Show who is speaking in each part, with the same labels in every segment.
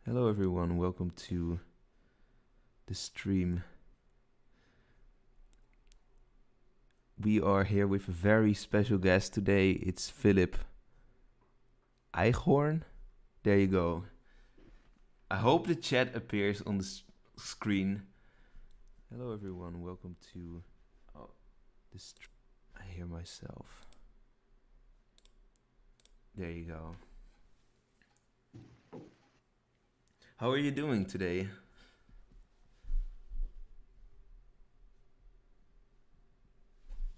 Speaker 1: Hello everyone, welcome to the stream. We are here with a very special guest today. It's Philipp Eichhorn. There you go. I hope the chat appears on the screen. Hello everyone, welcome to the stream. I hear myself. There you go. How are you doing today?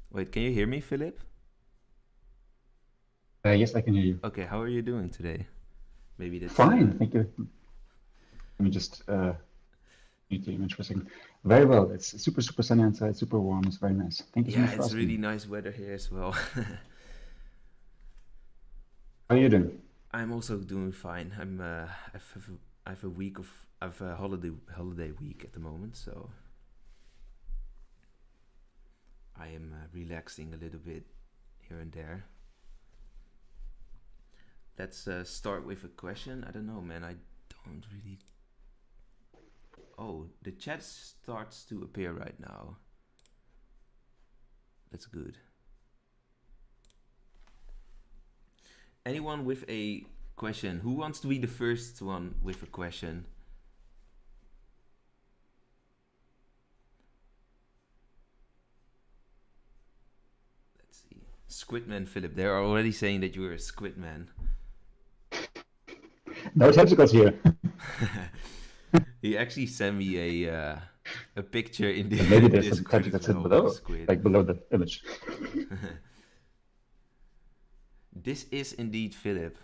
Speaker 1: Wait, can you hear me, Philipp?
Speaker 2: Yes, I can hear you.
Speaker 1: Okay, how are you doing today? Maybe that's
Speaker 2: Fine, thank you. Let me just mute the image for a second. Very well. It's super sunny outside, super warm. It's very nice. Thank you so much for
Speaker 1: it's
Speaker 2: asking.
Speaker 1: really nice weather here as well.
Speaker 2: How are you doing?
Speaker 1: I'm also doing fine. I have a week of holiday week at the moment, so I am relaxing a little bit here and there. Let's start with a question. I don't know, man. I don't really. Oh, the chat starts to appear right now. That's good. Anyone with a question? Who wants to be the first one with a question? Let's see. Squidman Philip. They're already saying that you're a Squidman.
Speaker 2: No tentacles here.
Speaker 1: He actually sent me a picture in the
Speaker 2: Maybe there's some
Speaker 1: Discord
Speaker 2: tentacles
Speaker 1: as well,
Speaker 2: below,
Speaker 1: squid.
Speaker 2: like below the image.
Speaker 1: This is indeed Philip.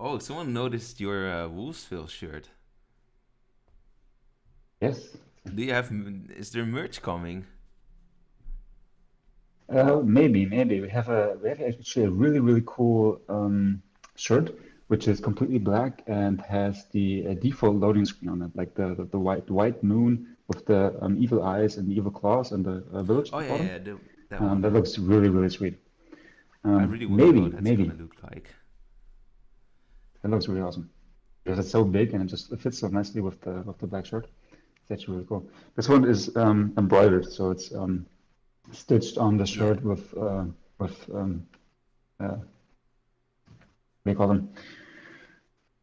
Speaker 1: Oh, someone noticed your Wolvesville shirt.
Speaker 2: Yes.
Speaker 1: Do you have? Is there merch coming?
Speaker 2: Maybe we have actually a really cool shirt, which is completely black and has the default loading screen on it, like the white moon with the evil eyes and the evil claws and the village.
Speaker 1: Oh
Speaker 2: at the bottom.
Speaker 1: yeah, that one.
Speaker 2: That looks really sweet.
Speaker 1: I really wonder how that's
Speaker 2: Maybe
Speaker 1: gonna look like.
Speaker 2: that looks really awesome because it's so big and it fits so nicely with the black shirt. It's actually really cool. This one is embroidered, so it's stitched on the shirt with what do you call them?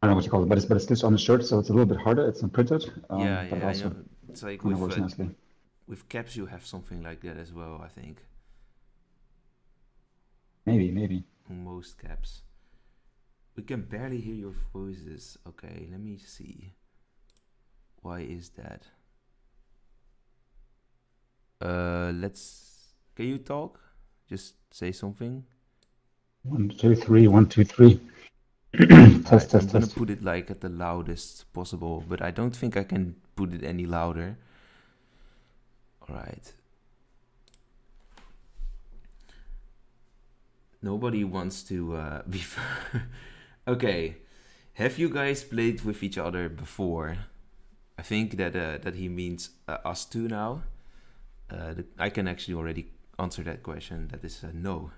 Speaker 2: I don't know what you call it, but it's stitched on the shirt, so it's a little bit harder. It's imprinted, but it
Speaker 1: I
Speaker 2: also
Speaker 1: know. It's like
Speaker 2: kind of works nicely.
Speaker 1: with caps you have something like that as well, I think.
Speaker 2: Maybe.
Speaker 1: On most caps. We can barely hear your voices. Okay, let me see. Why is that? Can you talk? Just say something.
Speaker 2: 1, 2, 3. 1, 2, 3. Test.
Speaker 1: I'm gonna put it like at the loudest possible, but I don't think I can put it any louder. Alright. Nobody wants to be... Okay. Have you guys played with each other before? I think that he means us two now. I can actually already answer that question. That is no.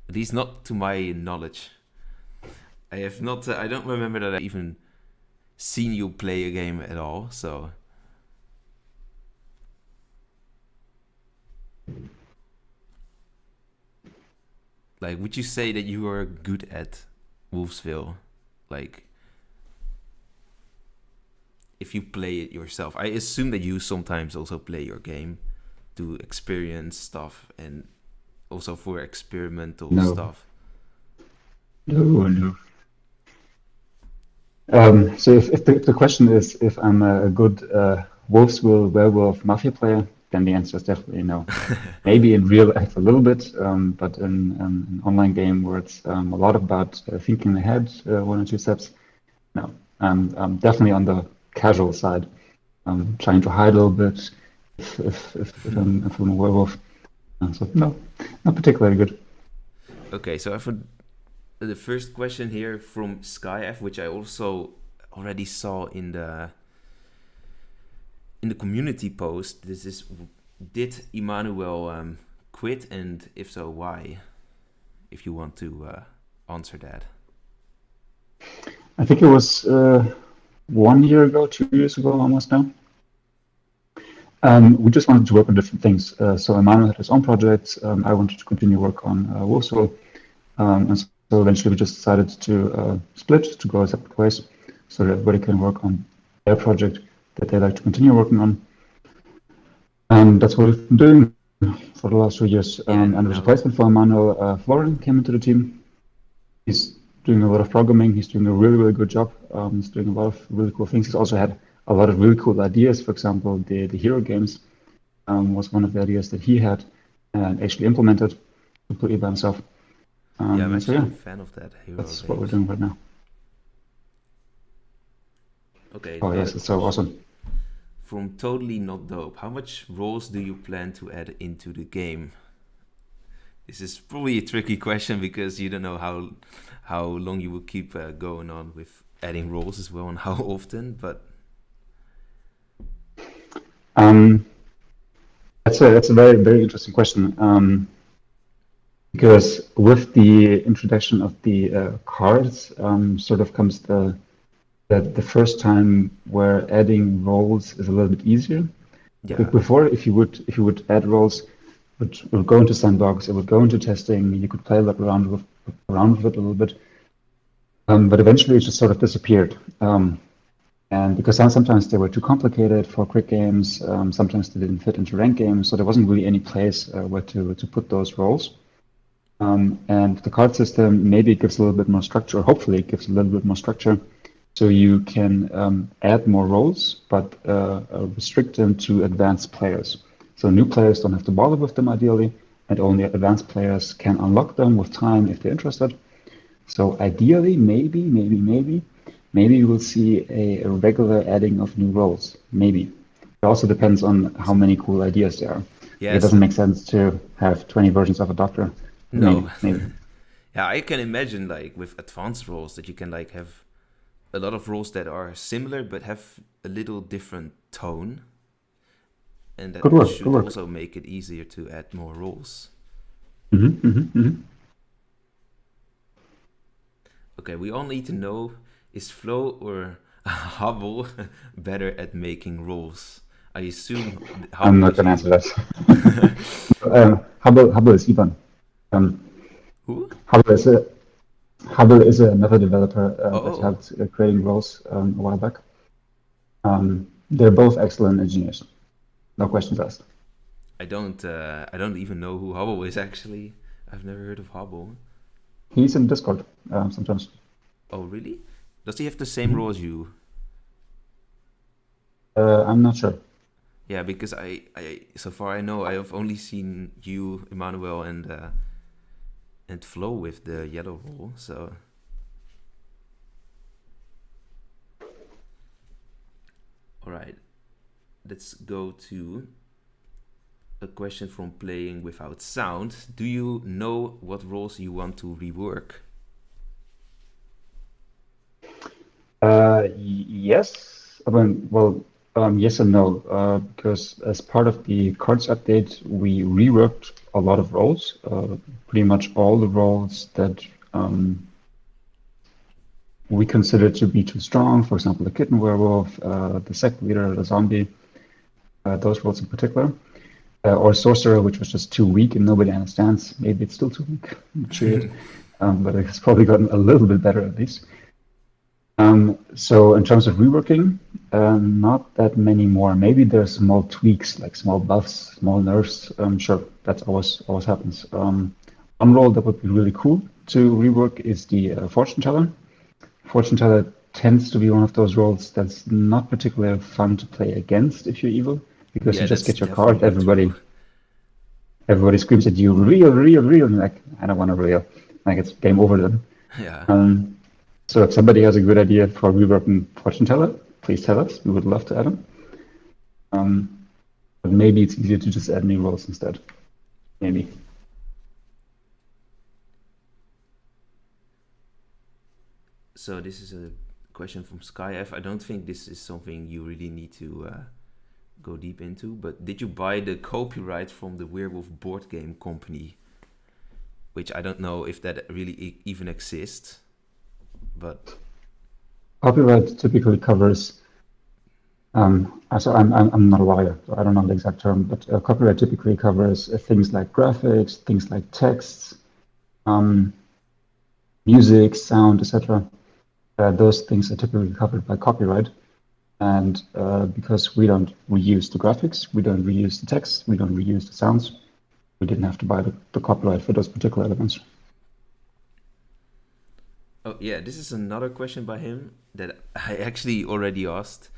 Speaker 1: At least not to my knowledge. I have not. I don't remember that I even seen you play a game at all. So. Like, would you say that you are good at Wolvesville? Like, if you play it yourself, I assume that you sometimes also play your game to experience stuff and also for experimental stuff.
Speaker 2: No. So if the question is if I'm a good Wolvesville werewolf mafia player, then the answer is definitely no. Maybe in real life a little bit, but in an online game where it's a lot about thinking ahead 1 or 2 steps, no. I'm definitely on the casual side. I'm trying to hide a little bit if I'm a werewolf. So no, not particularly good.
Speaker 1: Okay, so for the first question here from SkyF, which I also already saw in the community post. This is, did Emanuel quit, and if so, why? If you want to answer that.
Speaker 2: I think it was 1 year ago, 2 years ago, almost now. We just wanted to work on different things. So Emanuel had his own projects. I wanted to continue work on Wolvesville. And so eventually we just decided to split, to go separate ways, so that everybody can work on their project that they like to continue working on. And that's what we've been doing for the last 2 years. And the replacement for Emanuel, Florian, came into the team. He's doing a lot of programming. He's doing a really, really good job. He's doing a lot of really cool things. He's also had a lot of really cool ideas. For example, the hero games was one of the ideas that he had and actually implemented completely by himself.
Speaker 1: I'm actually a fan of that hero
Speaker 2: That's
Speaker 1: games.
Speaker 2: what we're doing right now.
Speaker 1: Okay.
Speaker 2: Oh yes, it's so awesome.
Speaker 1: From Totally Not Dope, how much roles do you plan to add into the game? This is probably a tricky question because you don't know how long you will keep going on with adding roles as well and how often, but
Speaker 2: that's a very, very interesting question. Because with the introduction of the cards, sort of comes the first time where adding roles is a little bit easier.
Speaker 1: yeah,
Speaker 2: Before, if you would add roles, it would go into sandbox, it would go into testing. You could play around with it a little bit, but eventually it just sort of disappeared. And because sometimes they were too complicated for quick games, sometimes they didn't fit into ranked games, so there wasn't really any place where to put those roles. And the card system maybe gives a little bit more structure, or hopefully it gives a little bit more structure, so you can add more roles, but restrict them to advanced players. So new players don't have to bother with them ideally, and only advanced players can unlock them with time if they're interested. So ideally, maybe you will see a regular adding of new roles. Maybe. It also depends on how many cool ideas there are.
Speaker 1: yes.
Speaker 2: It doesn't make sense to have 20 versions of a doctor.
Speaker 1: No.
Speaker 2: Maybe.
Speaker 1: Yeah, I can imagine like with advanced roles that you can like have a lot of roles that are similar but have a little different tone, and that should also make it easier to add more roles. Okay, we all need to know, is Flow or Hubble better at making roles? I assume Hubble.
Speaker 2: I'm not going to answer that. Hubble is Ivan.
Speaker 1: Who?
Speaker 2: Hubble is another developer that helped creating roles a while back. They're both excellent engineers. No questions asked.
Speaker 1: I don't even know who Hubble is actually. I've never heard of Hubble.
Speaker 2: He's in Discord sometimes.
Speaker 1: Oh really? Does he have the same role as you?
Speaker 2: I'm not sure.
Speaker 1: Yeah, because I so far I know I have only seen you, Emanuel, and Flo with the yellow role. So all right, let's go to a question from Playing Without Sound. Do you know what roles you want to rework?
Speaker 2: Yes. Yes and no. Because as part of the cards update, we reworked a lot of roles. Pretty much all the roles that we consider to be too strong. For example, the kitten werewolf, the sect leader, the zombie. Those roles in particular. Or sorcerer, which was just too weak and nobody understands. Maybe it's still too weak. I'm not sure yet. But it's probably gotten a little bit better at least. So in terms of reworking, not that many more. Maybe there's small tweaks, like small buffs, small nerfs. Sure, that always happens. One role that would be really cool to rework is the fortune teller. Fortune teller tends to be one of those roles that's not particularly fun to play against if you're evil, because you just get your card, everybody screams at you, real, and you're like, I don't want to real. Like, it's game over then.
Speaker 1: Yeah.
Speaker 2: So if somebody has a good idea for reworking fortune teller, please tell us. We would love to add them. But maybe it's easier to just add new roles instead. Maybe.
Speaker 1: So this is a question from SkyF. I don't think this is something you really need to go deep into, but did you buy the copyright from the Werewolf board game company? Which I don't know if that really even exists, but
Speaker 2: Copyright typically covers. So I'm not a lawyer, so I don't know the exact term, but copyright typically covers things like graphics, things like texts, music, sound, etc. Those things are typically covered by copyright. And because we don't reuse the graphics, we don't reuse the text, we don't reuse the sounds, we didn't have to buy the copyright for those particular elements.
Speaker 1: oh yeah, this is another question by him that I actually already asked.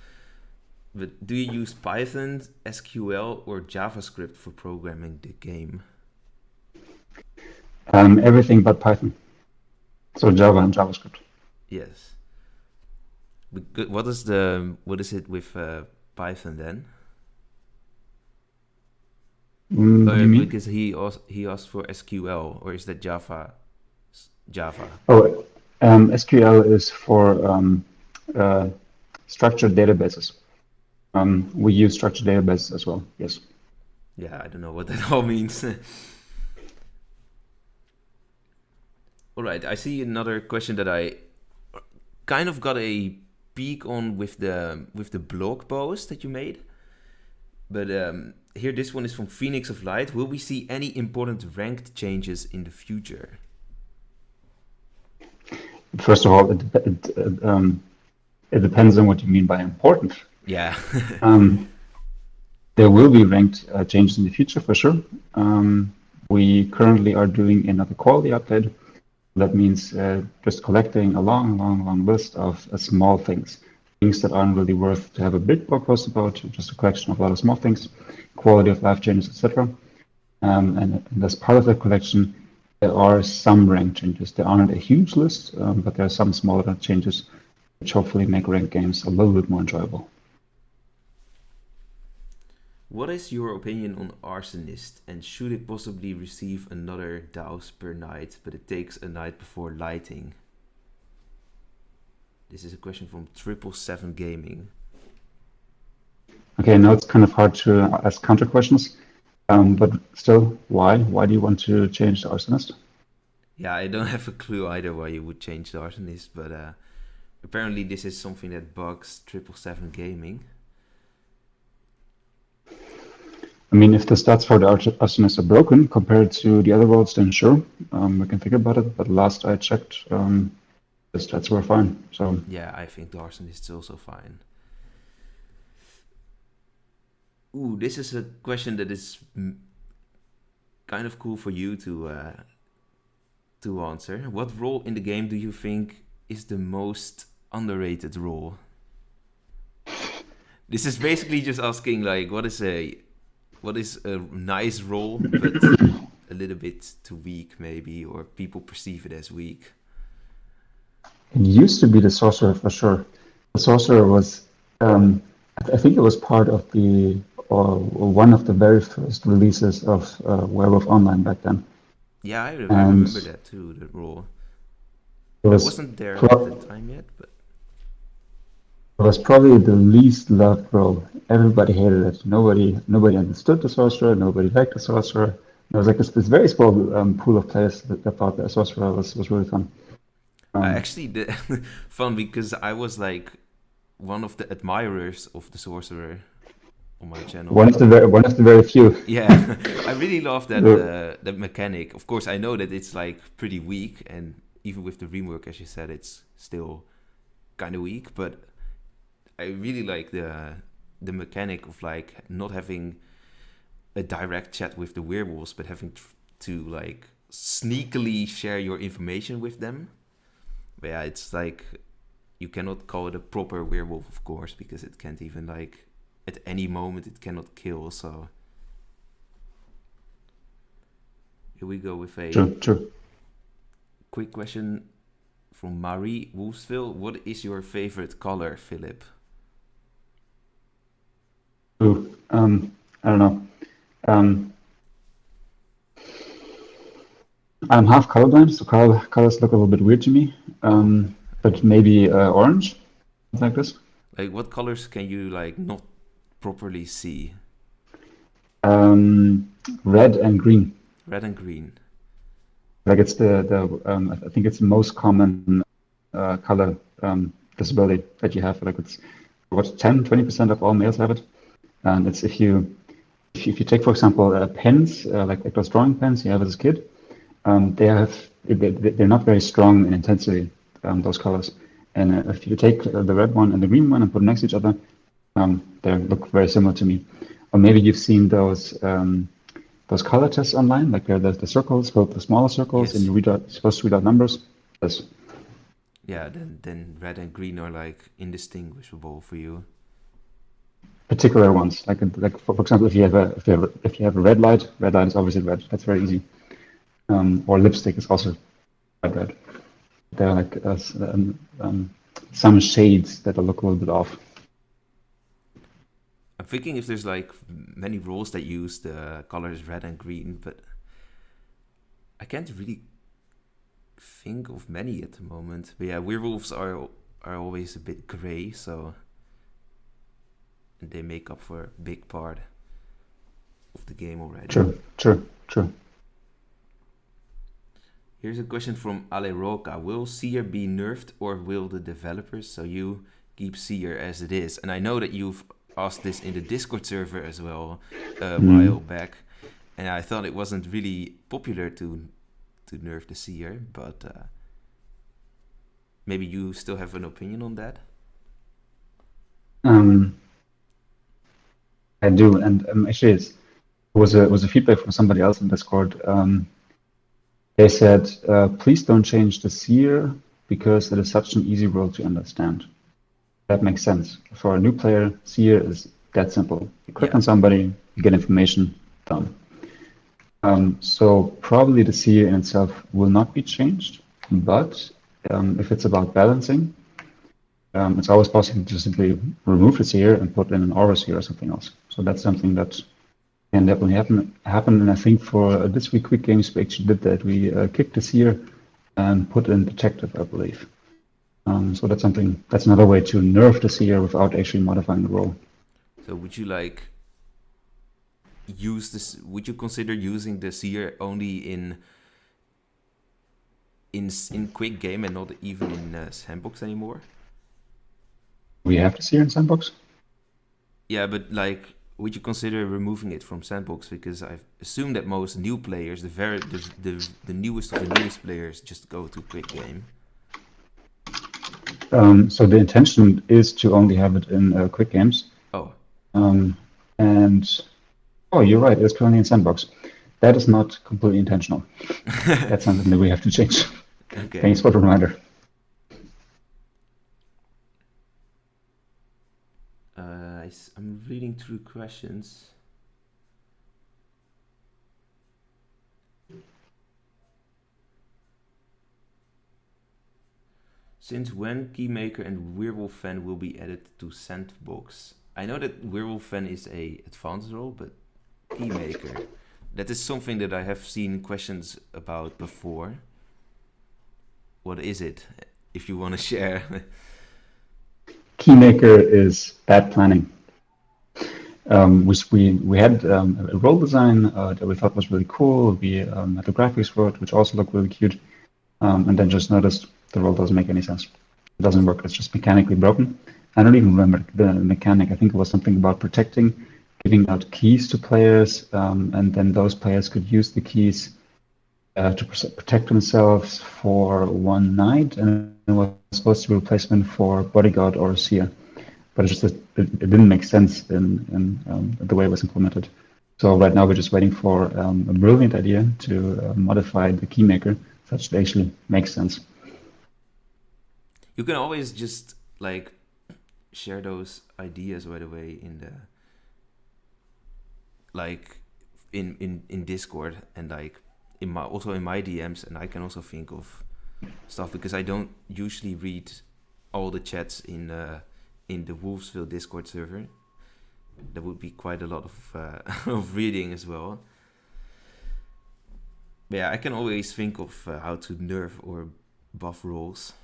Speaker 1: But do you use Python, SQL, or JavaScript for programming the game?
Speaker 2: Everything but Python. So Java and JavaScript.
Speaker 1: Yes. What is it with Python then?
Speaker 2: What do you mean?
Speaker 1: Because he asked for SQL, or is that Java?
Speaker 2: Oh, SQL is for structured databases. We use structured databases as well, yes.
Speaker 1: Yeah, I don't know what that all means. All right, I see another question that I kind of got a peek on with the blog post that you made. But here, this one is from Phoenix of Light. Will we see any important ranked changes in the future?
Speaker 2: First of all, it depends on what you mean by important.
Speaker 1: Yeah.
Speaker 2: There will be ranked changes in the future for sure. We currently are doing another quality update. That means just collecting a long list of small things that aren't really worth to have a big blog post about, just a collection of a lot of small things, quality of life changes, etc. And as part of that collection, there are some rank changes. There aren't a huge list, but there are some smaller changes which hopefully make ranked games a little bit more enjoyable.
Speaker 1: What is your opinion on Arsonist, and should it possibly receive another douse per night, but it takes a night before lighting? This is a question from 777 Gaming.
Speaker 2: Okay, now it's kind of hard to ask counter questions, but still, why? Why do you want to change the Arsonist?
Speaker 1: Yeah, I don't have a clue either why you would change the Arsonist, but apparently this is something that bugs 777 Gaming.
Speaker 2: I mean, if the stats for the Arsonist are broken compared to the other worlds, then sure, we can think about it. But last I checked, the stats were fine. So
Speaker 1: yeah, I think the Arsonist is also fine. Ooh, this is a question that is kind of cool for you to answer. What role in the game do you think is the most underrated role? This is basically just asking, like, what is a nice role, but a little bit too weak, maybe, or people perceive it as weak?
Speaker 2: It used to be the Sorcerer for sure. The Sorcerer was, I think it was part of or one of the very first releases of Werewolf Online back then.
Speaker 1: Yeah, I remember that too, the role. I wasn't there at the time yet, but
Speaker 2: it was probably the least loved role. Everybody hated it. Nobody understood the Sorcerer. Nobody liked the Sorcerer. There was like this very small pool of players that thought the Sorcerer was really fun.
Speaker 1: I actually did fun because I was like one of the admirers of the Sorcerer on my channel.
Speaker 2: One of the very few.
Speaker 1: Yeah, I really love that mechanic. Of course, I know that it's like pretty weak, and even with the rework, as you said, it's still kind of weak. But I really like the mechanic of like not having a direct chat with the werewolves, but having to like sneakily share your information with them. But yeah, it's like you cannot call it a proper werewolf, of course, because it can't even like at any moment it cannot kill. So here we go with a quick question from Marie Wolvesville. What is your favorite color, Philipp?
Speaker 2: I don't know. I'm half colorblind, so colors look a little bit weird to me. But maybe orange, like this.
Speaker 1: Like, what colors can you like not properly see?
Speaker 2: Red and green.
Speaker 1: Red and green.
Speaker 2: Like it's I think it's the most common color disability that you have. Like it's 10-20% of all males have it, and it's if you take, for example, pens, like those drawing pens you have as a kid, they're not very strong in intensity, those colors. And if you take the red one and the green one and put them next to each other, they look very similar to me. Or maybe you've seen those color tests online, like they're the circles, both the smaller circles,
Speaker 1: Yes.
Speaker 2: and you're supposed to read out numbers. Yes.
Speaker 1: Yeah, then red and green are like indistinguishable for you.
Speaker 2: Particular ones, like for example, if you have a red light is obviously red. That's very easy. Or lipstick is also red. They're like some shades that look a little bit off.
Speaker 1: I'm thinking if there's like many roles that use the colors red and green, but I can't really think of many at the moment. But yeah, werewolves are always a bit gray, so they make up for a big part of the game already.
Speaker 2: True.
Speaker 1: Here's a question from Ale Roca. Will Seer be nerfed or will the developers, so you keep Seer as it is? And I know that you've asked this in the Discord server as well a while back, and I thought it wasn't really popular to nerf the Seer, but maybe you still have an opinion on that?
Speaker 2: I do, and actually it was a feedback from somebody else in Discord. They said, please don't change the Seer because it is such an easy role to understand. That makes sense. For a new player, Seer is that simple. You click on somebody, you get information, done. So probably the Seer in itself will not be changed, but if it's about balancing, it's always possible to simply remove the Seer and put in an aura Seer or something else. So that's something that can definitely happen. And I think for this week quick games we actually did that. We kicked the Seer and put in detective, I believe. So that's another way to nerf the Seer without actually modifying the role.
Speaker 1: So would you use this? Would you consider using the Seer only in quick game and not even in sandbox anymore?
Speaker 2: We have the Seer in sandbox?
Speaker 1: Yeah, but like, would you consider removing it from sandbox? Because I assume that most new players, the newest of the newest players, just go to quick game.
Speaker 2: So the intention is to only have it in quick games.
Speaker 1: Oh.
Speaker 2: You're right. It's currently in sandbox. That is not completely intentional. That's something that we have to change.
Speaker 1: Okay.
Speaker 2: Thanks for the reminder.
Speaker 1: I'm reading through questions. Since when Keymaker and Werewolf Fan will be added to Sandbox? I know that Werewolf Fan is a advanced role, but Keymaker, that is something that I have seen questions about before. What is it, if you want to share?
Speaker 2: Keymaker is bad planning. We had a role design that we thought was really cool. We had the graphics for it, which also looked really cute, and then just noticed the role doesn't make any sense. It doesn't work. It's just mechanically broken. I don't even remember the mechanic. I think it was something about protecting, giving out keys to players, and then those players could use the keys to protect themselves for one night, and it was supposed to be a replacement for bodyguard or Seer. But it didn't make sense in the way it was implemented. So right now we're just waiting for a brilliant idea to modify the Keymaker such that it actually makes sense.
Speaker 1: You can always just like share those ideas right away in the in Discord and like also in my DMs, and I can also think of stuff because I don't usually read all the chats in the Wolvesville Discord server. There would be quite a lot of of reading as well. But yeah, I can always think of how to nerf or buff roles.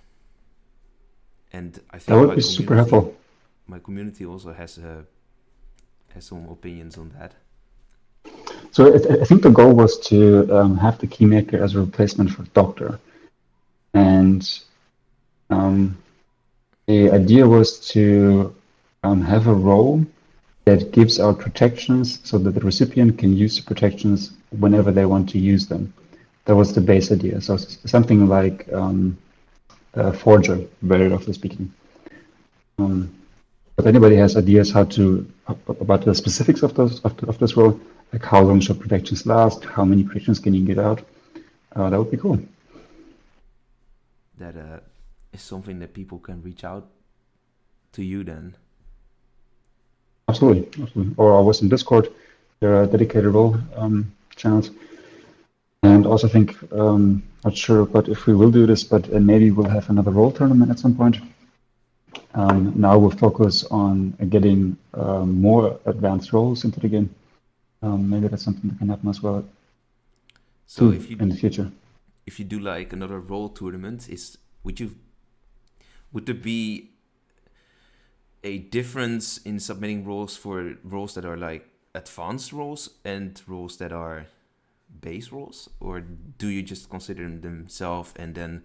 Speaker 1: And I think
Speaker 2: that would be super helpful.
Speaker 1: My community also has has some opinions on that.
Speaker 2: So I think the goal was to have the Keymaker as a replacement for Doctor. And the idea was to have a role that gives out protections so that the recipient can use the protections whenever they want to use them. That was the base idea. So something like a forger, very roughly speaking. If anybody has ideas about the specifics of this role, like how long should protections last, how many protections can you get out, that would be cool.
Speaker 1: That is something that people can reach out to you then.
Speaker 2: Absolutely. Or I was in Discord. There are dedicated role channels. And also think, not sure but if we will do this, but maybe we'll have another role tournament at some point. Now we'll focus on getting more advanced roles into the game. Maybe that's something that can happen as well.
Speaker 1: So
Speaker 2: in the future,
Speaker 1: if you do like another role tournament, would there be a difference in submitting roles for roles that are like advanced roles and roles that are base roles, or do you just consider themselves and then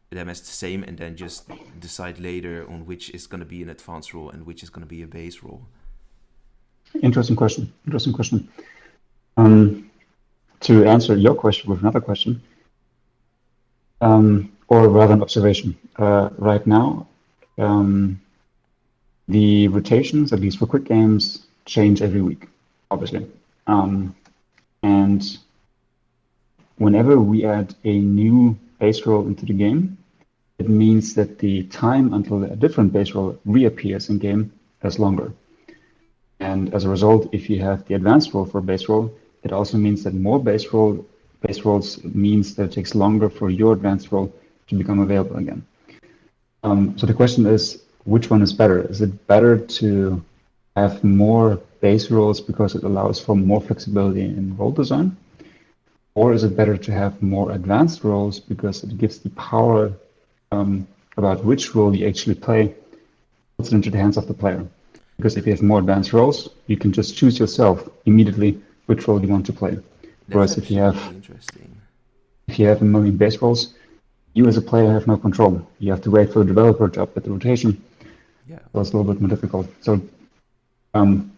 Speaker 1: them as the same and then just decide later on which is going to be an advanced role and which is going to be a base role?
Speaker 2: Interesting question. To answer your question with another question, or rather an observation. Right now, the rotations, at least for quick games, change every week, obviously. And whenever we add a new base role into the game, it means that the time until a different base role reappears in game is longer. And as a result, if you have the advanced role for base role, it also means that more base roles means that it takes longer for your advanced role to become available again. So the question is, which one is better? Is it better to have more base roles because it allows for more flexibility in role design? Or is it better to have more advanced roles because it gives the power about which role you actually play, puts it into the hands of the player? Because if you have more advanced roles, you can just choose yourself immediately which role you want to play. Whereas if you have a million base roles, you as a player have no control. You have to wait for the developer to update the rotation.
Speaker 1: Yeah.
Speaker 2: So it's a little bit more difficult. So I'm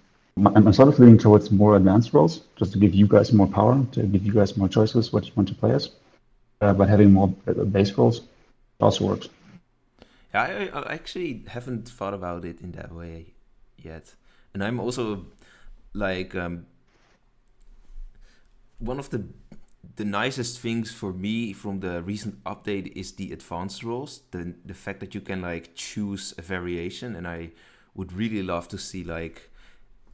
Speaker 2: sort of leaning towards more advanced roles, just to give you guys more power, to give you guys more choices what you want to play as. But having more base roles also works.
Speaker 1: Yeah, I actually haven't thought about it in that way yet. And I'm also like one of the nicest things for me from the recent update is the advanced roles, the fact that you can like choose a variation, and I would really love to see like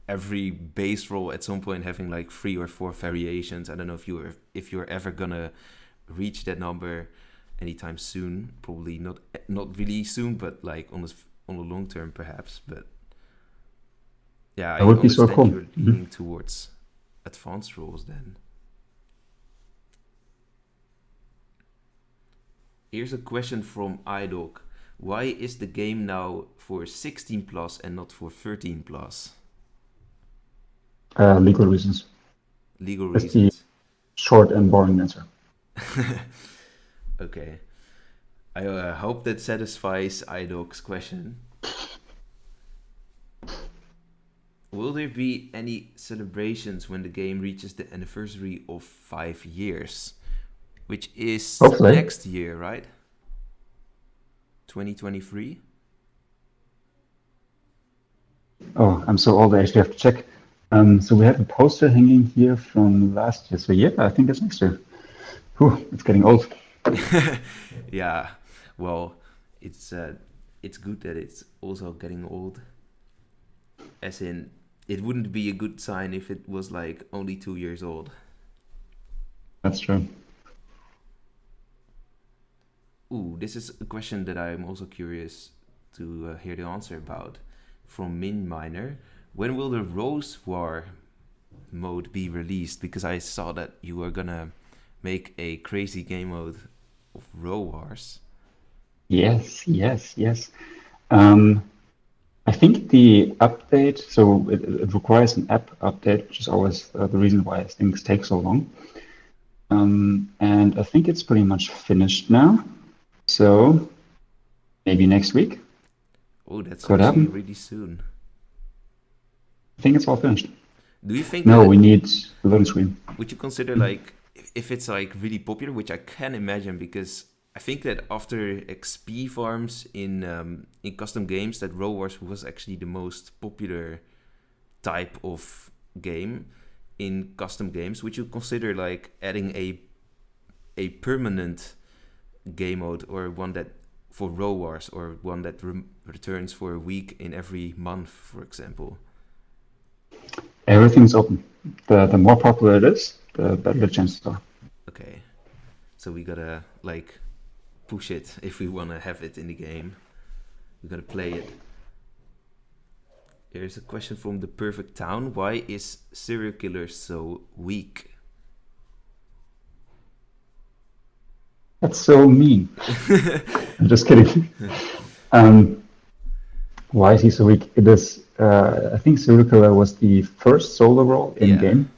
Speaker 1: every base role at some point having like 3 or 4 variations. I don't know if you're ever gonna reach that number anytime soon. Probably not really soon, but like on the long term perhaps. But yeah,
Speaker 2: that would be so cool.
Speaker 1: You're leaning towards advanced roles then. Here's a question from iDoc. Why is the game now for 16 plus and not for 13 plus?
Speaker 2: Legal reasons.
Speaker 1: Legal
Speaker 2: That's
Speaker 1: reasons.
Speaker 2: the short and boring answer.
Speaker 1: Okay. I hope that satisfies iDoc's question. Will there be any celebrations when the game reaches the anniversary of 5 years? Which is
Speaker 2: hopefully
Speaker 1: next year, right? 2023?
Speaker 2: Oh, I'm so old I actually have to check. So we have a poster hanging here from last year. So yeah, I think it's next year. Whew, it's getting old.
Speaker 1: Yeah, well, it's good that it's also getting old. As in, it wouldn't be a good sign if it was like only 2 years old.
Speaker 2: That's true.
Speaker 1: Ooh, this is a question that I'm also curious to hear the answer about. From Min Miner. When will the Rose War mode be released? Because I saw that you were gonna make a crazy game mode of Row Wars.
Speaker 2: Yes. I think the update, so it requires an app update, which is always the reason why things take so long. And I think it's pretty much finished now. So maybe next week.
Speaker 1: Oh, that's
Speaker 2: Could
Speaker 1: actually
Speaker 2: happen.
Speaker 1: really soon.
Speaker 2: I think it's all finished.
Speaker 1: Do you think
Speaker 2: No,
Speaker 1: that
Speaker 2: we need the loading screen.
Speaker 1: would you consider like if it's like really popular, which I can imagine because I think that after XP farms in custom games, that Rollwars was actually the most popular type of game in custom games. Would you consider like adding a permanent game mode or one that for Rollwars or one that returns for a week in every month, for example?
Speaker 2: Everything's open. The more popular it is, the better the chances are.
Speaker 1: Okay, so we gotta like push it if we want to have it in the game. We gotta play it. Here's a question from The Perfect Town. Why is serial killer so weak?
Speaker 2: That's so mean. I'm just kidding. Why is he so weak? It is, I think serial killer was the first solo role in game.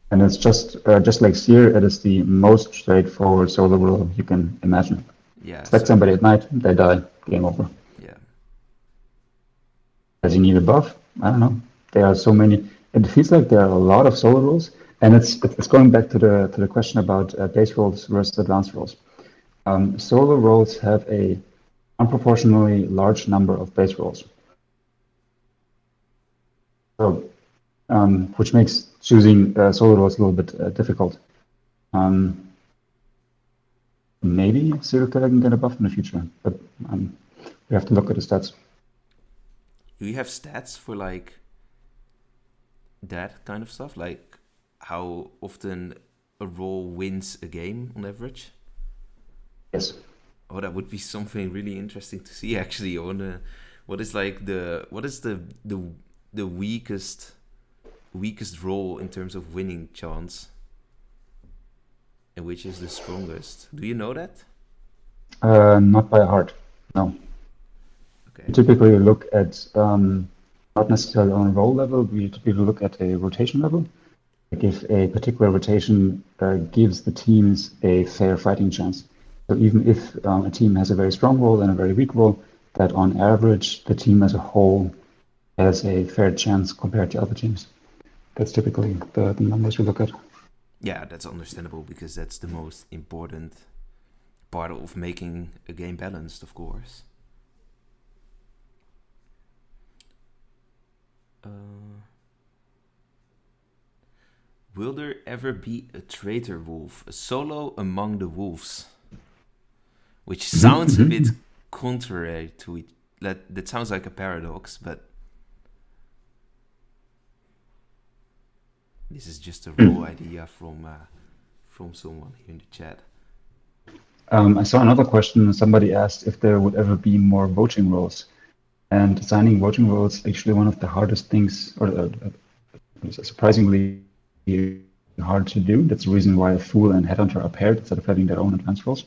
Speaker 2: And it's just like Seer, it is the most straightforward solo role you can imagine.
Speaker 1: Yeah.
Speaker 2: Select somebody at night, they die, game over.
Speaker 1: Yeah.
Speaker 2: Does he need a buff? I don't know. There are so many. It feels like there are a lot of solo roles, and it's going back to the question about base roles versus advanced roles. Solo roles have a unproportionally large number of base roles, so which makes choosing solo roles a little bit difficult. Maybe serial killer can get a buff in the future, but we have to look at the stats.
Speaker 1: Do you have stats for like that kind of stuff? Like how often a role wins a game on average?
Speaker 2: Yes.
Speaker 1: Oh, that would be something really interesting to see actually. What is the weakest role in terms of winning chance? And which is the strongest? Do you know that?
Speaker 2: Not by heart, no.
Speaker 1: Okay.
Speaker 2: We typically look at, not necessarily on a role level, we typically look at a rotation level. Like if a particular rotation gives the teams a fair fighting chance. So even if a team has a very strong role and a very weak role, that on average the team as a whole has a fair chance compared to other teams. That's typically the numbers we look at.
Speaker 1: Yeah, that's understandable because that's the most important part of making a game balanced, of course. Will there ever be a Traitor Wolf, a solo among the wolves? Which sounds a bit contrary to it. That sounds like a paradox, but this is just a raw idea from someone here in the chat.
Speaker 2: I saw another question. Somebody asked if there would ever be more voting roles. And assigning voting roles is actually one of the hardest things, or surprisingly hard to do. That's the reason why Fool and Headhunter are paired instead of having their own advanced roles.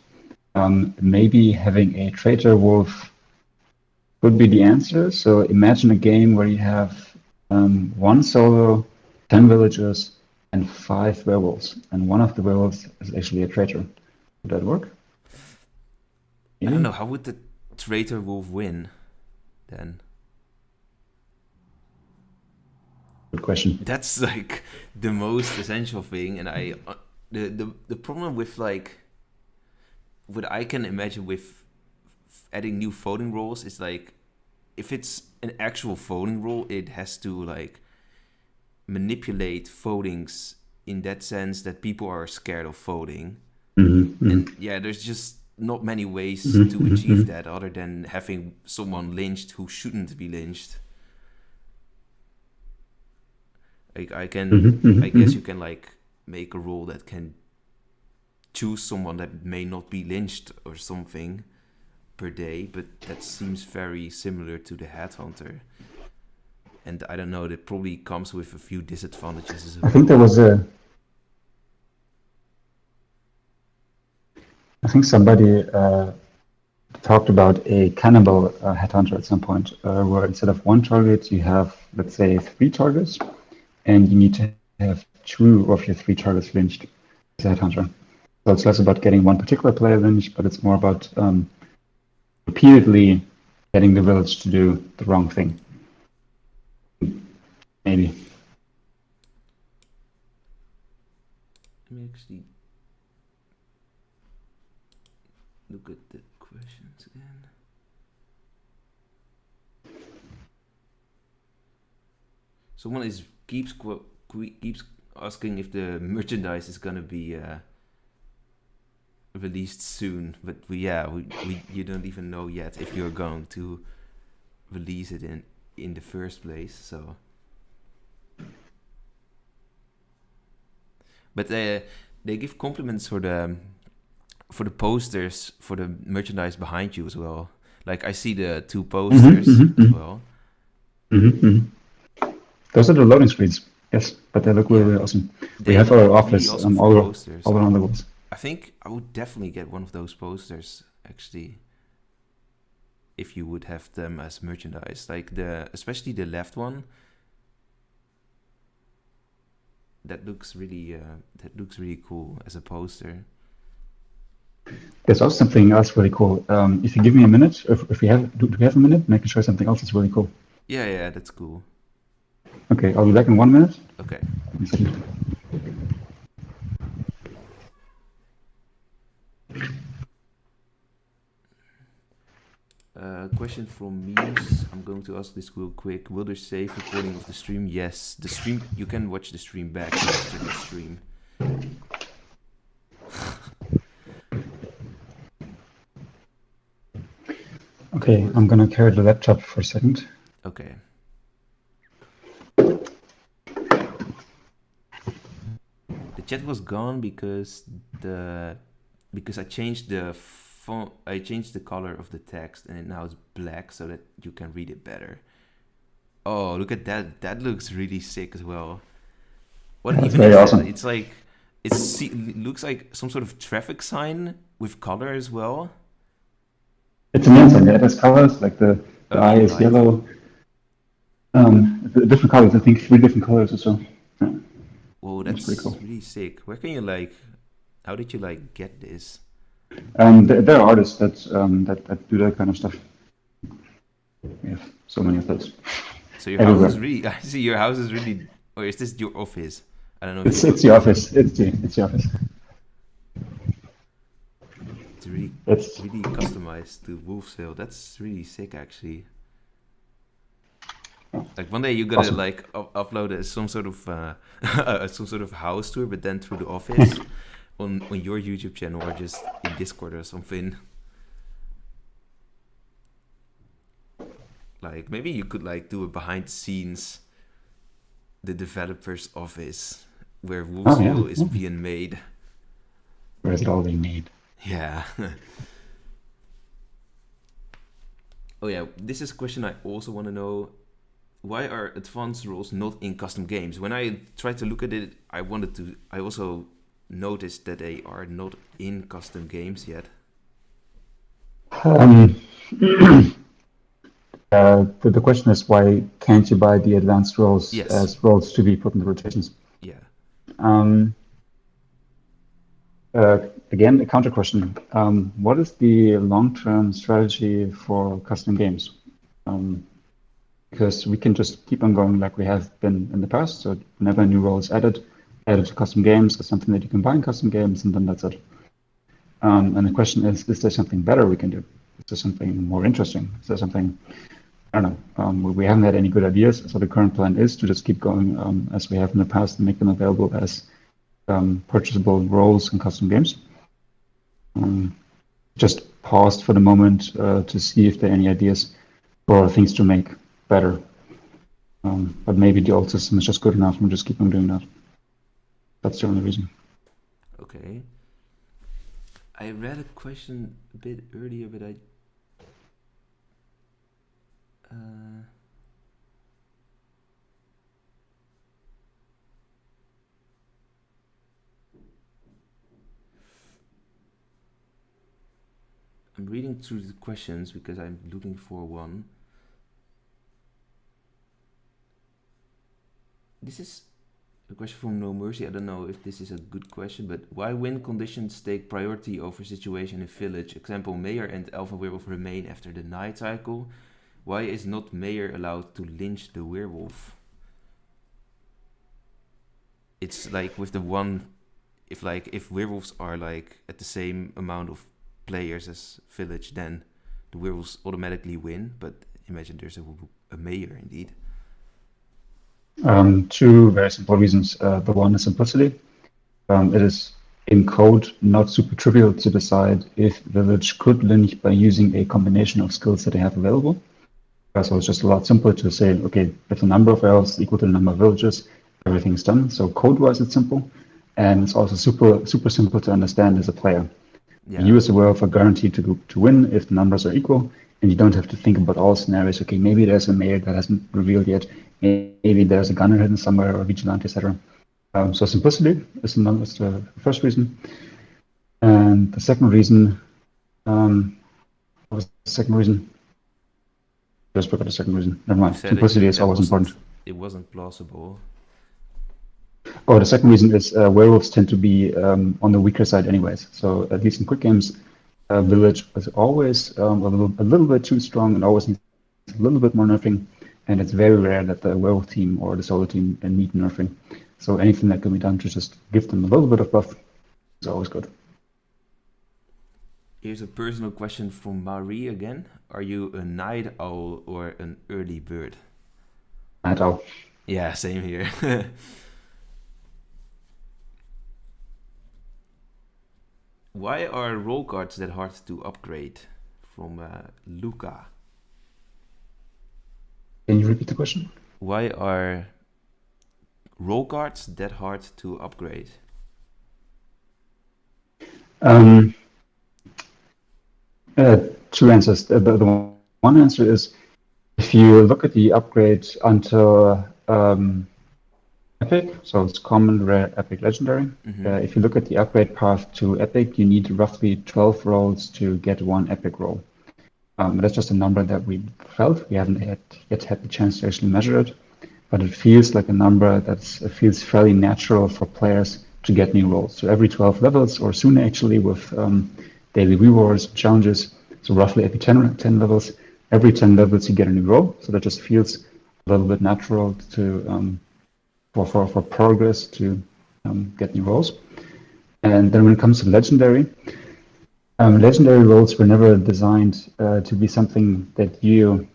Speaker 2: Maybe having a Traitor Wolf would be the answer. So imagine a game where you have one solo, 10 villagers, and 5 werewolves. And one of the werewolves is actually a traitor. Would that work?
Speaker 1: I don't know. How would the Traitor Wolf win then?
Speaker 2: Good question.
Speaker 1: That's like the most essential thing, and the problem with like what I can imagine with adding new voting roles is like if it's an actual voting role, it has to like manipulate votings in that sense that people are scared of voting. And yeah, there's just not many ways to achieve that other than having someone lynched who shouldn't be lynched. Like I guess you can like make a role that can choose someone that may not be lynched or something per day, but that seems very similar to the Headhunter. And I don't know, that probably comes with a few disadvantages as well.
Speaker 2: I think there was I think somebody talked about a cannibal headhunter at some point, where instead of one target, you have, let's say, 3 targets, and you need to have 2 of your 3 targets lynched as a headhunter. So it's less about getting one particular player lynched, but it's more about repeatedly getting the village to do the wrong thing. Maybe.
Speaker 1: Let me actually look at the questions again. Someone keeps asking if the merchandise is gonna be released soon, but you don't even know yet if you're going to release it in the first place. So, but they give compliments for the posters for the merchandise behind you as well. Like I see the 2 posters as well.
Speaker 2: Those are the loading screens, yes, but they look really awesome. We have our office
Speaker 1: really
Speaker 2: all around the walls.
Speaker 1: I think I would definitely get one of those posters, actually, if you would have them as merchandise. Like especially the left one. That looks really cool as a poster.
Speaker 2: There's also something else really cool. If you give me a minute, if we have, do we have a minute? And I can show you something else that's really cool.
Speaker 1: Yeah, that's cool.
Speaker 2: Okay, I'll be back in 1 minute.
Speaker 1: Okay. Question from Muse. I'm going to ask this real quick. Will there save recording of the stream? Yes. The stream, you can watch the stream back after the stream.
Speaker 2: Okay, I'm gonna carry the laptop for a second.
Speaker 1: Okay. The chat was gone because I changed the I changed the color of the text and now it's black so that you can read it better. Oh, look at that! That looks really sick as well. What
Speaker 2: That's
Speaker 1: even
Speaker 2: very
Speaker 1: is
Speaker 2: awesome.
Speaker 1: that? It's like it looks like some sort of traffic sign with color as well.
Speaker 2: It's an sign. Yeah, it has colors. Like the eye is yellow. The different colors. I think 3 different colors or so. Yeah.
Speaker 1: Whoa, that's pretty cool. Really sick. Where can you how did you get this?
Speaker 2: There are artists that do that kind of stuff. We have so many of those.
Speaker 1: So your house is really. I see your house is really. Or is this your office? I don't know.
Speaker 2: It's the office. It's the office.
Speaker 1: It's really customized to Wolvesville. That's really sick, actually. Like one day you're gonna upload some sort of house tour, but then through the office on your YouTube channel or just in Discord or something. Like maybe you could do a behind the scenes, the developer's office where Wolvesville is being made.
Speaker 2: Where is it all being made?
Speaker 1: Yeah. Oh yeah, this is a question I also want to know. Why are advanced rules not in custom games? When I tried to look at it, I also noticed that they are not in custom games yet.
Speaker 2: The question is, why can't you buy the advanced roles as roles to be put in the rotations?
Speaker 1: Yeah.
Speaker 2: Again, a counter question. What is the long-term strategy for custom games? Because we can just keep on going like we have been in the past. So whenever a new role is added to custom games, it's something that you can buy in custom games, and then that's it. And the question is there something better we can do? Is there something more interesting? Is there something, I don't know, we haven't had any good ideas. So the current plan is to just keep going as we have in the past and make them available as purchasable roles in custom games. Just paused for the moment to see if there are any ideas for things to make better. But maybe the old system is just good enough and we'll just keep on doing that. That's the only reason.
Speaker 1: Okay. I read a question a bit earlier, but I'm reading through the questions because I'm looking for one. This is a question from No Mercy. I don't know if this is a good question, but why win conditions take priority over situation in village? Example, Mayor and Alpha Werewolf remain after the night cycle. Why is not Mayor allowed to lynch the werewolf? It's like with the one, if werewolves are like at the same amount of players as village, then the werewolves automatically win. But imagine there's a Mayor indeed.
Speaker 2: Two very simple reasons. The one is simplicity. It is in code not super trivial to decide if village could lynch by using a combination of skills that they have available. So it's just a lot simpler to say, okay, if the number of elves is equal to the number of villages, everything's done. So code-wise, it's simple, and it's also super simple to understand as a player. Yeah. You as a werewolf are guaranteed to win if the numbers are equal, and you don't have to think about all scenarios. Okay, maybe there's a mayor that hasn't revealed yet. Maybe there's a gunner hidden somewhere, or vigilante, etc. So simplicity is the first reason. And the second reason, what was the second reason? Just forgot the second reason. Never mind. Simplicity is always important.
Speaker 1: It wasn't plausible.
Speaker 2: Oh, the second reason is werewolves tend to be on the weaker side anyways. So at least in quick games, village is always a little bit too strong and always needs a little bit more nerfing. And it's very rare that the werewolf team or the solo team need nerfing. So anything that can be done to just give them a little bit of buff is always good.
Speaker 1: Here's a personal question from Marie again. Are you a night owl or an early bird?
Speaker 2: Night owl.
Speaker 1: Yeah, same here. Why are roll cards that hard to upgrade? From Luca.
Speaker 2: Can you repeat the question?
Speaker 1: Why are roll cards that hard to upgrade?
Speaker 2: Two answers. The one answer is if you look at the upgrade until epic, so it's common, rare, epic, legendary. If you look at the upgrade path to epic, you need roughly 12 rolls to get one epic roll. That's just a number that we felt. We haven't yet had the chance to actually measure it, but it feels like a number that feels fairly natural for players to get new rolls. So every 12 levels, or soon actually with daily rewards, challenges, so roughly every 10 levels, every 10 levels you get a new roll. So that just feels a little bit natural to for progress to get new rolls. And then when it comes to legendary, legendary rolls were never designed to be something that you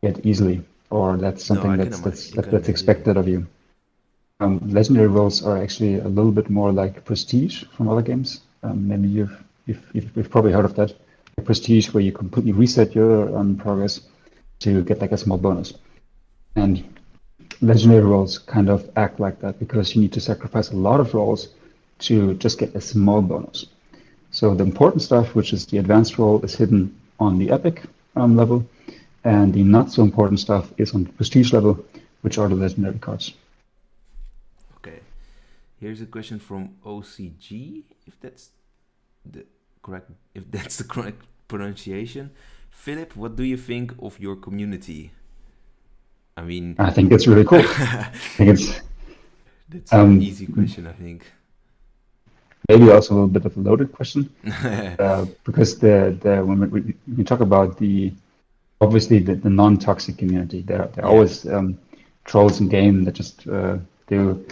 Speaker 2: get easily, or that's something that's expected of you. Legendary rolls are actually a little bit more like prestige from other games. Maybe you've probably heard of that. Prestige, where you completely reset your progress to get like a small bonus. And legendary rolls kind of act like that because you need to sacrifice a lot of rolls to just get a small bonus. So the important stuff, which is the advanced roll, is hidden on the epic level, and the not so important stuff is on the prestige level, which are the legendary cards.
Speaker 1: Okay, here's a question from OCG, if that's the correct pronunciation. Philip, what do you think of your community? I mean,
Speaker 2: I think it's really cool.
Speaker 1: That's an easy question, I think.
Speaker 2: Maybe also a little bit of a loaded question, because when we talk about obviously the non-toxic community, there are always trolls in game that just do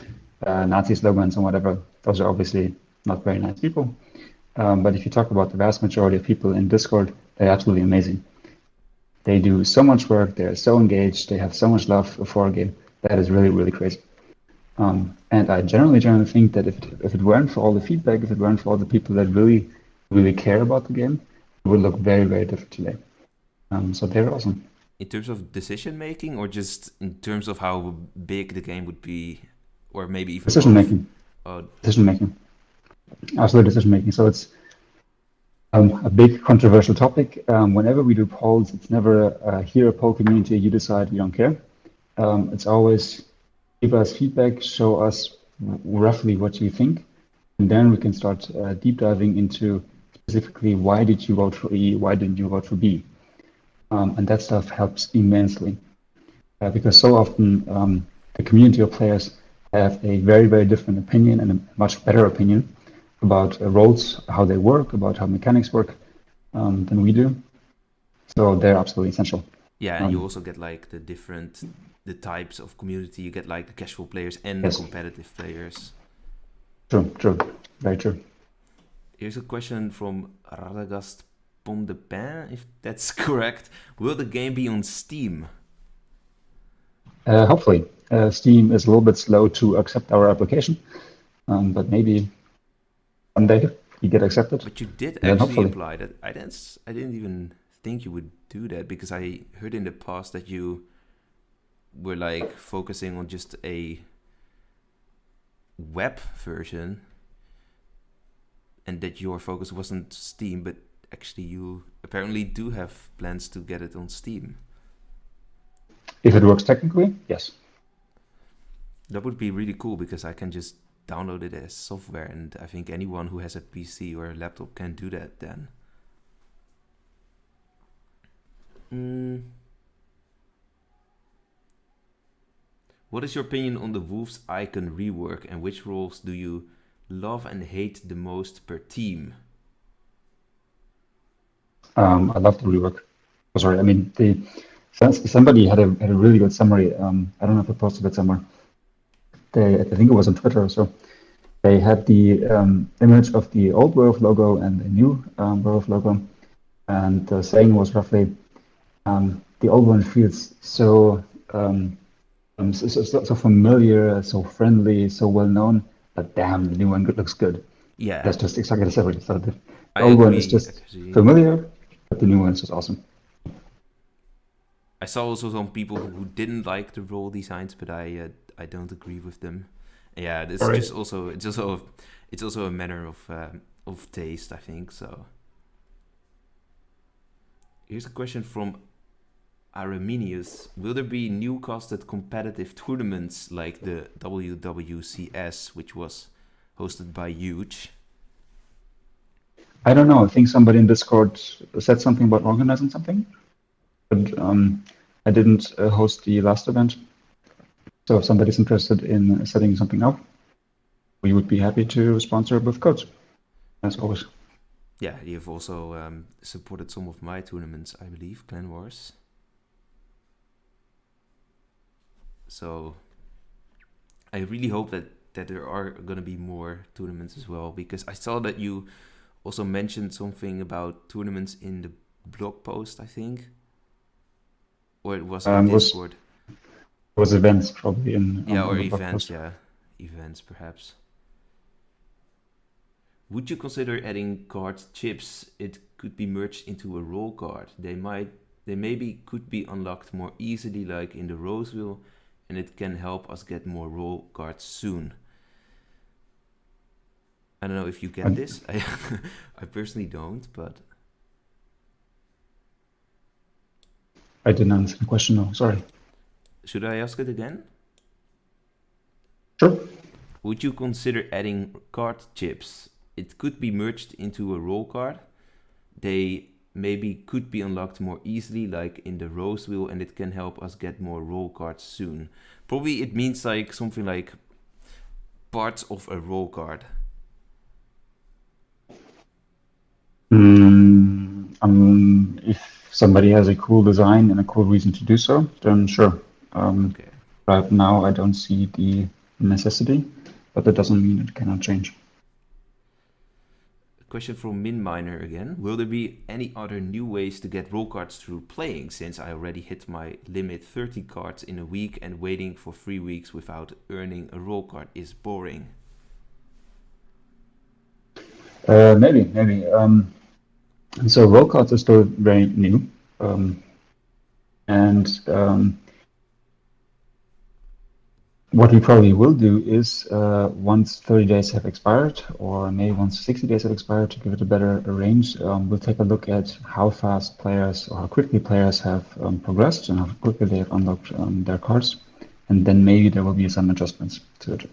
Speaker 2: Nazi slogans and whatever. Those are obviously not very nice people. But if you talk about the vast majority of people in Discord, they're absolutely amazing. They do so much work, they're so engaged, they have so much love for a game. That is really, really crazy. And I generally think that if it weren't for all the feedback, if it weren't for all the people that really, really care about the game, it would look very, very different today. So they're awesome.
Speaker 1: In terms of decision making, or just in terms of how big the game would be, or maybe even
Speaker 2: decision making. Decision making. Absolutely decision making. So it's a big controversial topic. Whenever we do polls, it's never here a poll community, you decide, we don't care. It's always give us feedback, show us roughly what you think, and then we can start deep diving into specifically, why did you vote for E? Why didn't you vote for B? And that stuff helps immensely because so often the community of players have a very, very different opinion and a much better opinion about roles, how they work, about how mechanics work than we do. So they're absolutely essential.
Speaker 1: Yeah, and you also get like the types of community. You get like the casual players and the competitive players.
Speaker 2: True, very true.
Speaker 1: Here's a question from Radagast Pondepin, if that's correct. Will the game be on Steam?
Speaker 2: Hopefully. Steam is a little bit slow to accept our application, but maybe one day you get accepted.
Speaker 1: But you did actually apply that. I didn't even think you would do that, because I heard in the past that you were like focusing on just a web version and that your focus wasn't Steam, but actually you apparently do have plans to get it on Steam.
Speaker 2: If it works technically, yes.
Speaker 1: That would be really cool, because I can just download it as software, and I think anyone who has a PC or a laptop can do that then. What is your opinion on the Wolves icon rework, and which roles do you love and hate the most per team?
Speaker 2: I love the rework. Oh, sorry, I mean, somebody had a really good summary. I don't know if I posted it somewhere. I think it was on Twitter. So they had the image of the old werewolf logo and the new werewolf logo, and the saying was roughly, the old one feels so familiar, so friendly, so well known, but damn, the new one looks good.
Speaker 1: Yeah,
Speaker 2: that's just exactly the same. So the old one is just familiar, but the new one is just awesome.
Speaker 1: I saw also some people who didn't like the role designs, but I don't agree with them. Yeah, it's also a matter of taste, I think. So here's a question from Arminius. Will there be new costed competitive tournaments like the WWOCS, which was hosted by Huge?
Speaker 2: I don't know. I think somebody in Discord said something about organizing something, but I didn't host the last event. So if somebody's interested in setting something up, we would be happy to sponsor with codes, as always.
Speaker 1: Yeah, you've also supported some of my tournaments, I believe, Clan Wars. So I really hope that there are going to be more tournaments as well, because I saw that you also mentioned something about tournaments in the blog post, I think. Or it was in Discord.
Speaker 2: It was events, probably.
Speaker 1: Or events, events perhaps. Would you consider adding card chips? It could be merged into a roll card. They maybe could be unlocked more easily, like in the Roseville, and it can help us get more roll cards soon. I don't know if you get this. I personally don't, but
Speaker 2: I didn't answer the question, no, sorry.
Speaker 1: Should I ask it again?
Speaker 2: Sure.
Speaker 1: Would you consider adding card chips? It could be merged into a roll card. They maybe could be unlocked more easily, like in the Roseville, and it can help us get more roll cards soon. Probably it means like something like parts of a roll card.
Speaker 2: If somebody has a cool design and a cool reason to do so, then sure.
Speaker 1: Okay.
Speaker 2: Right now, I don't see the necessity, but that doesn't mean it cannot change.
Speaker 1: A question from Min Miner again. Will there be any other new ways to get roll cards through playing, since I already hit my limit 30 cards in a week, and waiting for 3 weeks without earning a roll card is boring?
Speaker 2: Maybe. So roll cards are still very new, and what we probably will do is once 30 days have expired, or maybe once 60 days have expired, to give it a better range, we'll take a look at how fast players or how quickly players have progressed and how quickly they have unlocked their cards, and then maybe there will be some adjustments to it.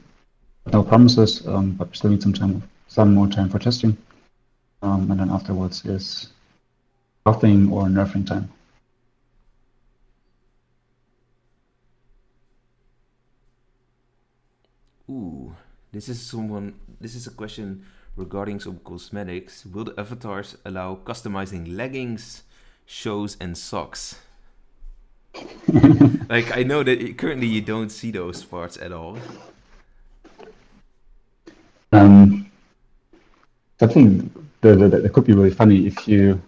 Speaker 2: No promises, but we still need some more time for testing. and then afterwards is buffing or nerfing time.
Speaker 1: Ooh, this is a question regarding some cosmetics. Will the avatars allow customizing leggings, shoes, and socks? Like, I know that currently you don't see those parts at all.
Speaker 2: Something that could be really funny if you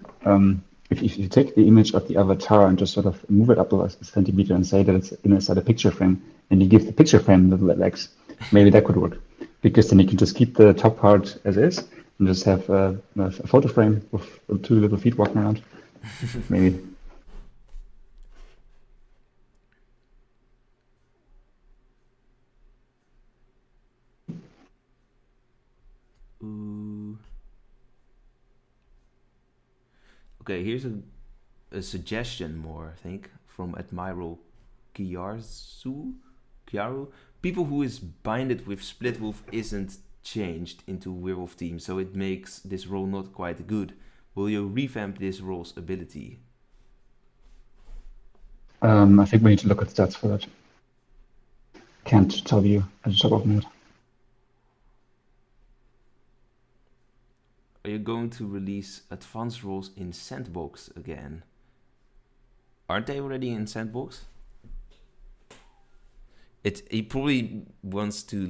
Speaker 2: take the image of the avatar and just sort of move it up a centimeter and say that it's inside a picture frame, and you give the picture frame little legs. Maybe that could work, because then you can just keep the top part as is and just have a photo frame with 2 little feet walking around. Maybe.
Speaker 1: Ooh. Okay, here's a suggestion more, I think, from Admiral Kiaru. People who is binded with Split Wolf isn't changed into werewolf team, so it makes this role not quite good. Will you revamp this role's ability?
Speaker 2: I think we need to look at stats for that. Can't tell you at the top of my head.
Speaker 1: Are you going to release advanced roles in sandbox again? Aren't they already in sandbox? He probably wants to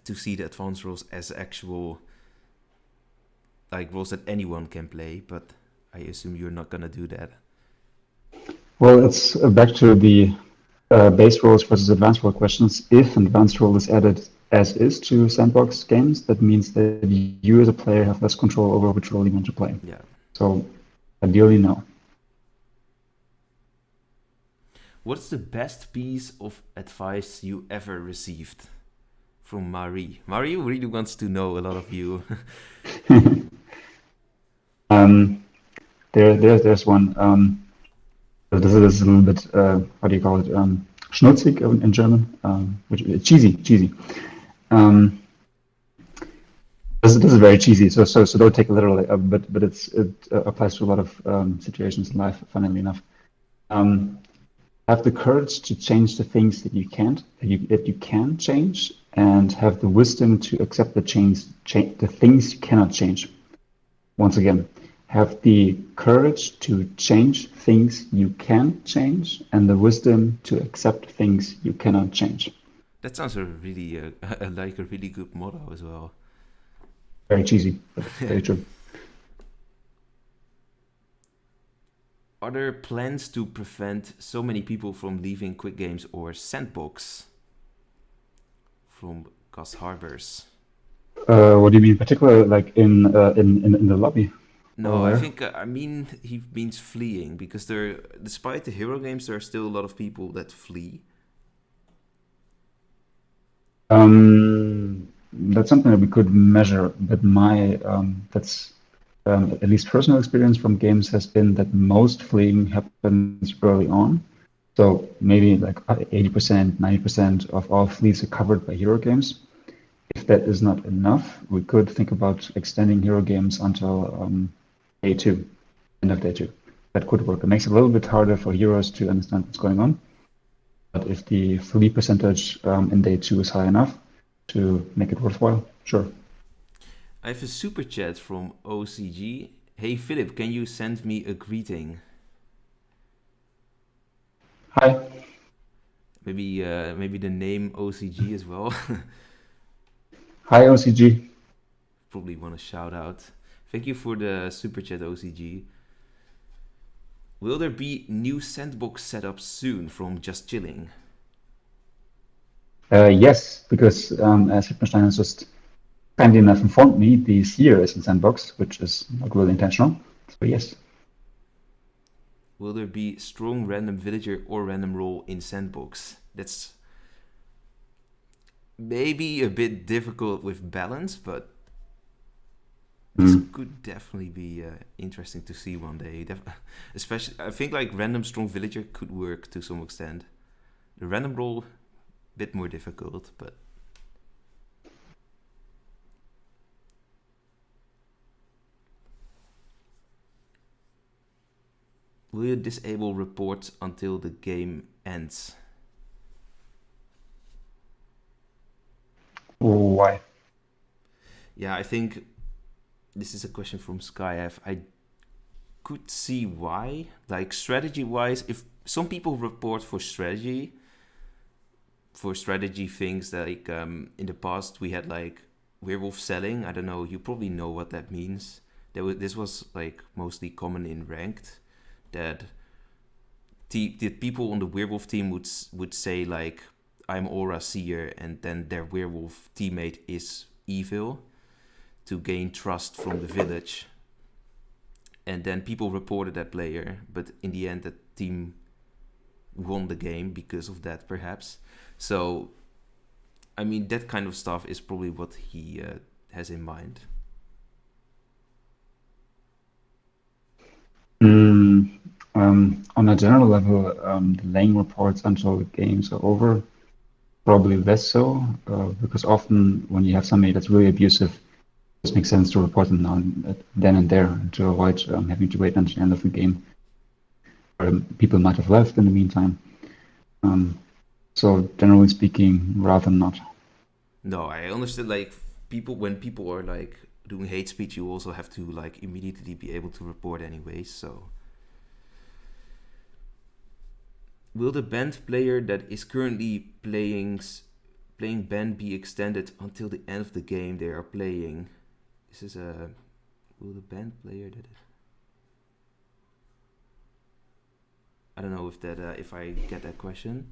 Speaker 1: to see the advanced roles as actual like roles that anyone can play, but I assume you're not gonna do that.
Speaker 2: Well, it's back to the base roles versus advanced role questions. If an advanced role is added as is to sandbox games, that means that you as a player have less control over which role you want to play.
Speaker 1: Yeah.
Speaker 2: So ideally, no.
Speaker 1: What's the best piece of advice you ever received? From Marie. Marie really wants to know a lot of you.
Speaker 2: There's one. This is a little bit, what do you call it? Schnutzig in German, which cheesy. This is very cheesy, so don't take it literally. But it applies to a lot of situations in life. Funnily enough, have the courage to change the things that you can't, that you can change, and have the wisdom to accept the things you cannot change. Once again, have the courage to change things you can change, and the wisdom to accept things you cannot change.
Speaker 1: That sounds really like a really good motto as well.
Speaker 2: Very cheesy, but very true.
Speaker 1: Are there plans to prevent so many people from leaving Quick Games or Sandbox? From Gus Harbors.
Speaker 2: What do you mean, particularly like in the lobby?
Speaker 1: No, I think I mean he means fleeing, because despite the hero games, there are still a lot of people that flee.
Speaker 2: That's something that we could measure, but that's at least personal experience from games has been that most fleeing happens early on. So maybe like 80%, 90% of all flees are covered by hero games. If that is not enough, we could think about extending hero games until day 2, end of day 2. That could work. It makes it a little bit harder for heroes to understand what's going on. But if the flee percentage in day 2 is high enough to make it worthwhile, sure.
Speaker 1: I have a super chat from OCG. Hey Philip, can you send me a greeting?
Speaker 2: Hi.
Speaker 1: Maybe the name OCG as well.
Speaker 2: Hi OCG.
Speaker 1: Probably want to shout out. Thank you for the super chat, OCG. Will there be new sandbox setups soon from Just Chilling?
Speaker 2: Yes, because as Wittgenstein has just kindly enough informed me, the Seer is in sandbox, which is not really intentional. So yes.
Speaker 1: Will there be strong random villager or random role in sandbox? That's maybe a bit difficult with balance, but this could definitely be interesting to see one day. Especially, I think like random strong villager could work to some extent. The random role, bit more difficult, but will you disable reports until the game ends?
Speaker 2: Why?
Speaker 1: Yeah, I think this is a question from SkyF. I could see why. Like strategy-wise, if some people report for strategy things like in the past we had like werewolf selling. I don't know. You probably know what that means. This was like mostly common in ranked, that the people on the werewolf team would say like, I'm Aura Seer, and then their werewolf teammate is evil, to gain trust from the village. And then people reported that player, but in the end the team won the game because of that, perhaps. So, I mean, that kind of stuff is probably what he has in mind.
Speaker 2: On a general level, delaying reports until the games are over, probably less so, because often when you have somebody that's really abusive, it just makes sense to report them now, then and there, to avoid having to wait until the end of the game. People might have left in the meantime. So generally speaking, rather not.
Speaker 1: No, I understood, like, when people are like doing hate speech, you also have to like immediately be able to report anyways. So will the band player that is currently playing band be extended until the end of the game they are playing? This is will the band player that is... I don't know if I get that question.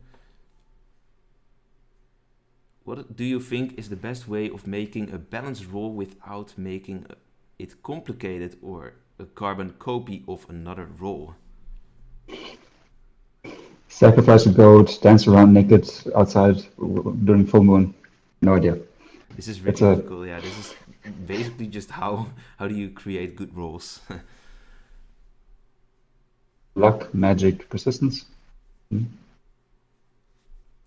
Speaker 1: What do you think is the best way of making a balanced role without making it complicated or a carbon copy of another role?
Speaker 2: Sacrifice a goat, dance around naked outside during full moon. No idea.
Speaker 1: This is really difficult. Yeah, this is basically just how do you create good roles.
Speaker 2: Luck, magic, persistence.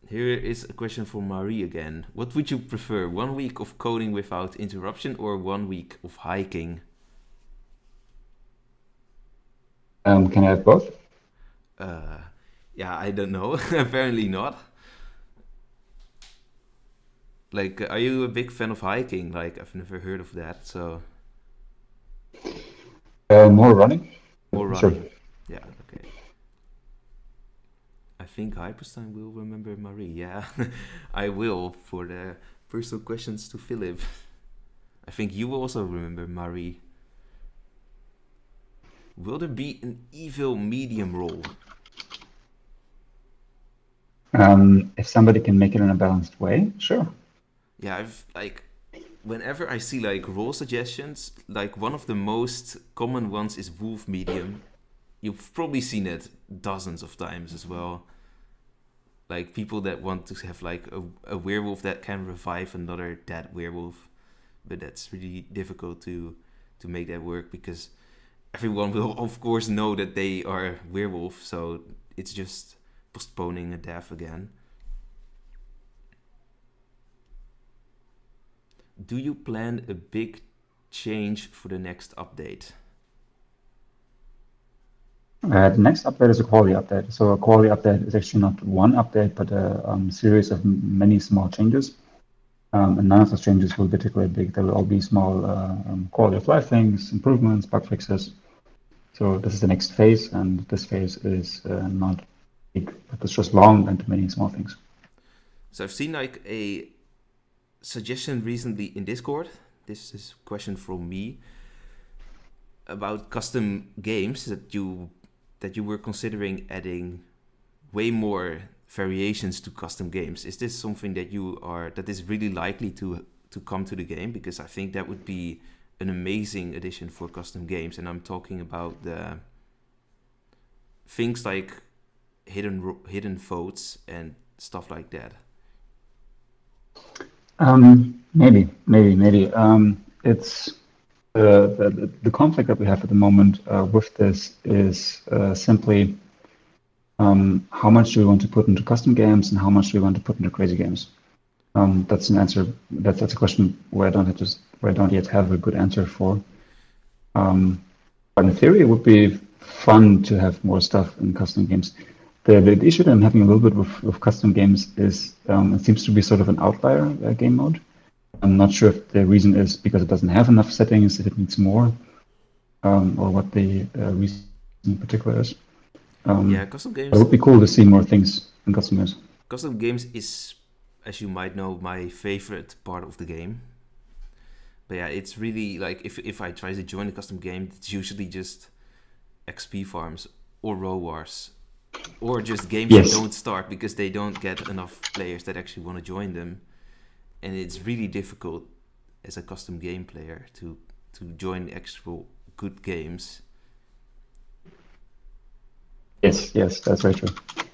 Speaker 1: Here is a question from Marie again. What would you prefer, 1 week of coding without interruption or 1 week of hiking?
Speaker 2: Can I have both?
Speaker 1: Yeah, I don't know. Apparently not. Like, are you a big fan of hiking? Like, I've never heard of that, so...
Speaker 2: More running?
Speaker 1: More running. Sure. Yeah, okay. I think Hyperstein will remember Marie. Yeah, I will for the personal questions to Philipp. I think you will also remember Marie. Will there be an evil medium role?
Speaker 2: If somebody can make it in a balanced way, sure.
Speaker 1: Yeah, I've like, whenever I see like role suggestions, like one of the most common ones is wolf medium. You've probably seen it dozens of times as well. Like people that want to have like a werewolf that can revive another dead werewolf, but that's really difficult to make that work because everyone will of course know that they are werewolf, so it's just postponing a death again. Do you plan a big change for the next update?
Speaker 2: The next update is a quality update. So a quality update is actually not one update, but a series of many small changes. And none of those changes will be particularly big. They will all be small quality of life things, improvements, bug fixes. So this is the next phase, and this phase is not big, but it's just long and many small things.
Speaker 1: So I've seen like a suggestion recently in Discord. This is a question from me about custom games that you were considering adding way more variations to custom games. Is this something that is really likely to come to the game? Because I think that would be an amazing addition for custom games, and I'm talking about the things like hidden votes and stuff like that.
Speaker 2: Maybe. It's the conflict that we have at the moment with this is simply how much do we want to put into custom games and how much do we want to put into crazy games. That's an answer. That's a question where I don't yet have a good answer for. But in theory, it would be fun to have more stuff in custom games. The issue that I'm having a little bit with custom games is it seems to be sort of an outlier game mode. I'm not sure if the reason is because it doesn't have enough settings, if it needs more, or what the reason in particular is.
Speaker 1: Yeah, custom games.
Speaker 2: It would be cool to see more things in custom games.
Speaker 1: Custom games is, as you might know, my favorite part of the game. But yeah, it's really like if I try to join a custom game, it's usually just XP farms or row wars, or just games that don't start because they don't get enough players that actually want to join them. And it's really difficult as a custom game player to join actual good games.
Speaker 2: Yes, that's very true.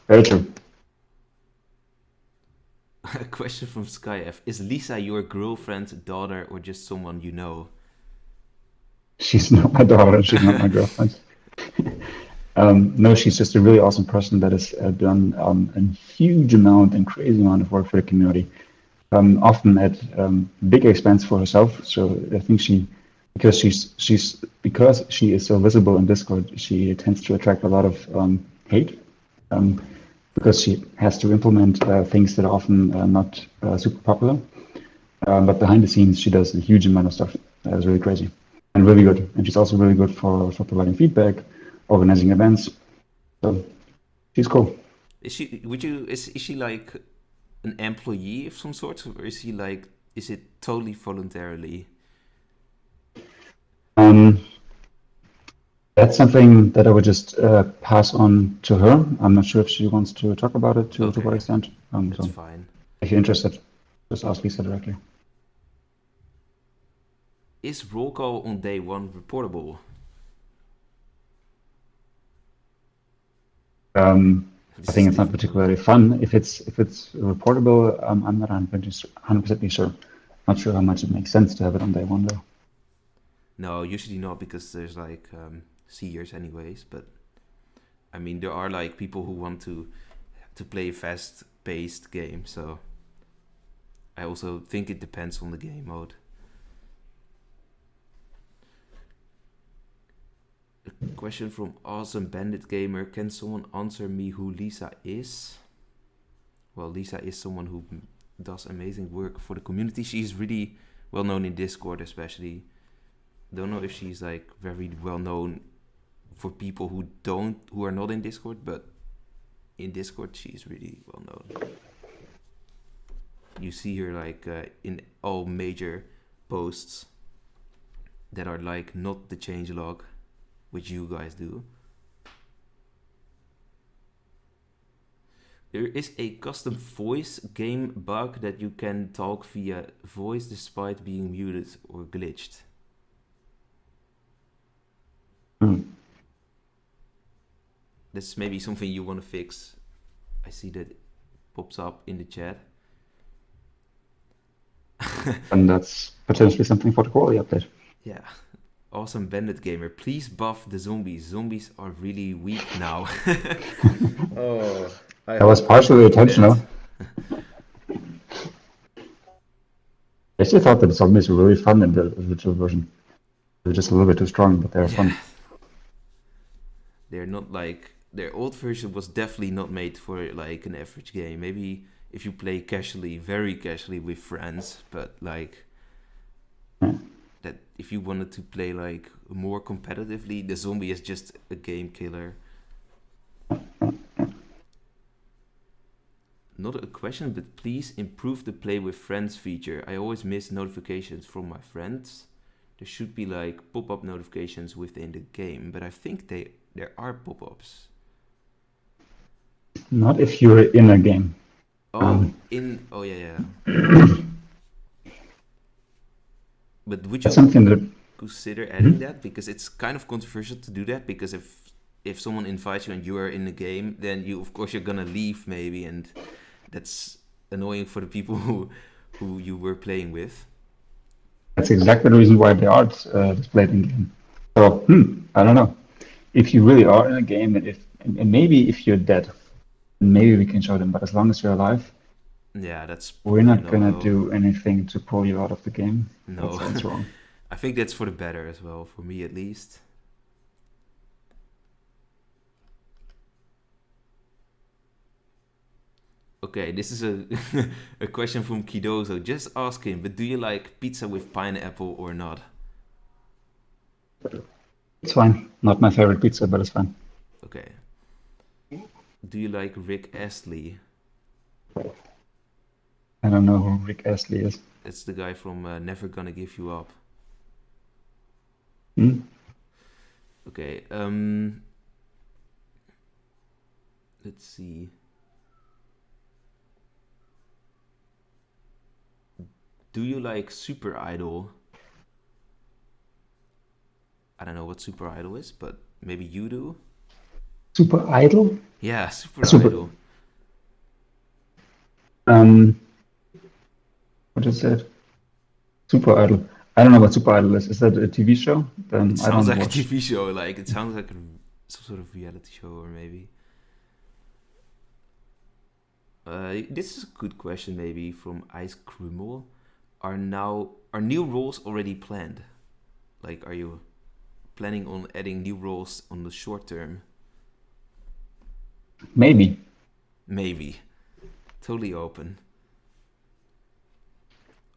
Speaker 2: Very true.
Speaker 1: A question from SkyF. Is Lisa your girlfriend, daughter, or just someone you know?
Speaker 2: She's not my daughter. She's not my girlfriend. No, she's just a really awesome person that has done a huge amount and crazy amount of work for the community. Often at big expense for herself. So I think because she is so visible in Discord, she tends to attract a lot of hate. Because she has to implement things that are often not super popular. But behind the scenes, she does a huge amount of stuff. That is really crazy and really good. And she's also really good for providing feedback, organizing events. So she's cool.
Speaker 1: Is she like an employee of some sort, or is it totally voluntarily?
Speaker 2: That's something that I would just pass on to her. I'm not sure if she wants to talk about it to what extent.
Speaker 1: That's fine.
Speaker 2: If you're interested, just ask Lisa directly.
Speaker 1: Is rolecall on day one reportable?
Speaker 2: I think it's not particularly fun. If it's reportable, I'm not 100% sure. Not sure how much it makes sense to have it on day one though.
Speaker 1: No, usually not, because there's like Seers anyways. But I mean, there are like people who want to play a fast-paced game. So I also think it depends on the game mode. A question from Awesome Bandit Gamer. Can someone answer me who Lisa is? Well, Lisa is someone who does amazing work for the community. She's really well known in Discord, especially. Don't know if she's like very well known for people who are not in Discord, but in Discord she's really well known. You see her like in all major posts that are like not the changelog, which you guys do. There is a custom voice game bug that you can talk via voice despite being muted or glitched. That's maybe something you want to fix. I see that it pops up in the chat.
Speaker 2: And that's potentially something for the quality update.
Speaker 1: Yeah. Awesome Bandit Gamer. Please buff the zombies. Zombies are really weak now. Oh,
Speaker 2: that was partially intentional. I actually thought that the zombies were really fun in the original version. They're just a little bit too strong, but they're fun.
Speaker 1: They're not like... Their old version was definitely not made for like an average game. Maybe if you play casually, very casually with friends, but like... that if you wanted to play like more competitively, the zombie is just a game killer. Not a question, but please improve the play with friends feature. I always miss notifications from my friends. There should be like pop-up notifications within the game, but I think there are pop-ups.
Speaker 2: Not if you're in a game.
Speaker 1: Yeah. But would you consider adding that? Because it's kind of controversial to do that, because if someone invites you and you are in the game, then you're gonna leave maybe, and that's annoying for the people who you were playing with.
Speaker 2: That's exactly the reason why they are displayed in game. So I don't know. If you really are in a game, and maybe if you're dead, maybe we can show them. But as long as you're alive, we're not gonna do anything to pull you out of the game.
Speaker 1: No,
Speaker 2: that's wrong.
Speaker 1: I think that's for the better as well, for me at least. Okay, this is a a question from Kidozo. Just ask him, but do you like pizza with pineapple or not?
Speaker 2: It's fine. Not my favorite pizza, but it's fine.
Speaker 1: Okay. Do you like Rick Astley?
Speaker 2: I don't know who Rick Astley is.
Speaker 1: It's the guy from Never Gonna Give You Up.
Speaker 2: Hmm?
Speaker 1: Okay, let's see. Do you like Super Idol? I don't know what Super Idol is, but maybe you do?
Speaker 2: Super Idol?
Speaker 1: Yeah, Super
Speaker 2: Super.
Speaker 1: Idol.
Speaker 2: What is that? Super Idol. I don't know what Super Idol is. Is that a TV show? Then
Speaker 1: It
Speaker 2: I
Speaker 1: sounds
Speaker 2: don't
Speaker 1: like
Speaker 2: watch.
Speaker 1: a TV show. Like it sounds like some sort of reality show, or maybe. This is a good question, maybe from Ice Krumel. Are new roles already planned? Like, are you planning on adding new roles on the short term?
Speaker 2: Maybe.
Speaker 1: Maybe. Totally open.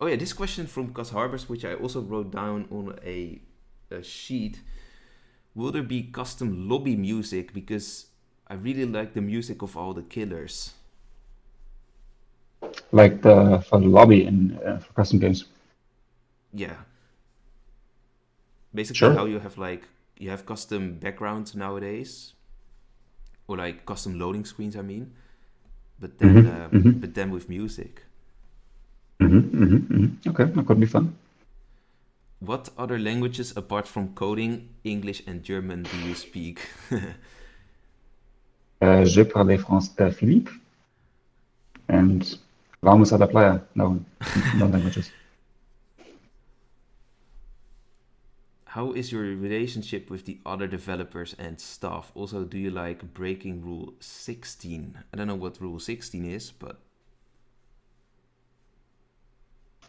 Speaker 1: Oh yeah, this question from Cas Harbers, which I also wrote down on a sheet. Will there be custom lobby music? Because I really like the music of all the killers.
Speaker 2: Like for the lobby in for custom games.
Speaker 1: Yeah. Basically
Speaker 2: Sure.
Speaker 1: how you have custom backgrounds nowadays. Or like custom loading screens, I mean. But then with music.
Speaker 2: Okay, that could be fun.
Speaker 1: What other languages apart from coding, English and German do you speak?
Speaker 2: Je parle français, Philipp. And vamos a la playa. No languages.
Speaker 1: How is your relationship with the other developers and staff? Also, do you like breaking rule 16? I don't know what rule 16 is, but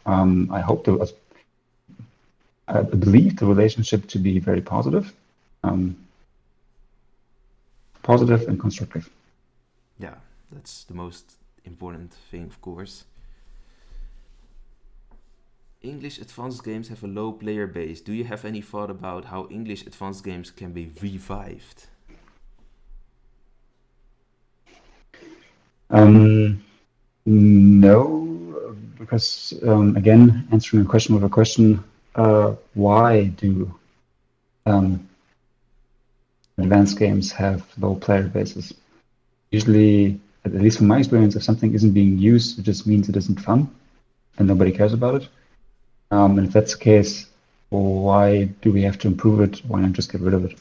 Speaker 2: I hope I believe the relationship to be very positive, positive and constructive.
Speaker 1: yeah, that's the most important thing, of course. English advanced games have a low player base. Do you have any thought about how English advanced games can be revived?
Speaker 2: No, because again, answering a question with a question, why do advanced games have low player bases? Usually, at least from my experience, if something isn't being used, it just means it isn't fun and nobody cares about it. And if that's the case, why do we have to improve it? Why not just get rid of it?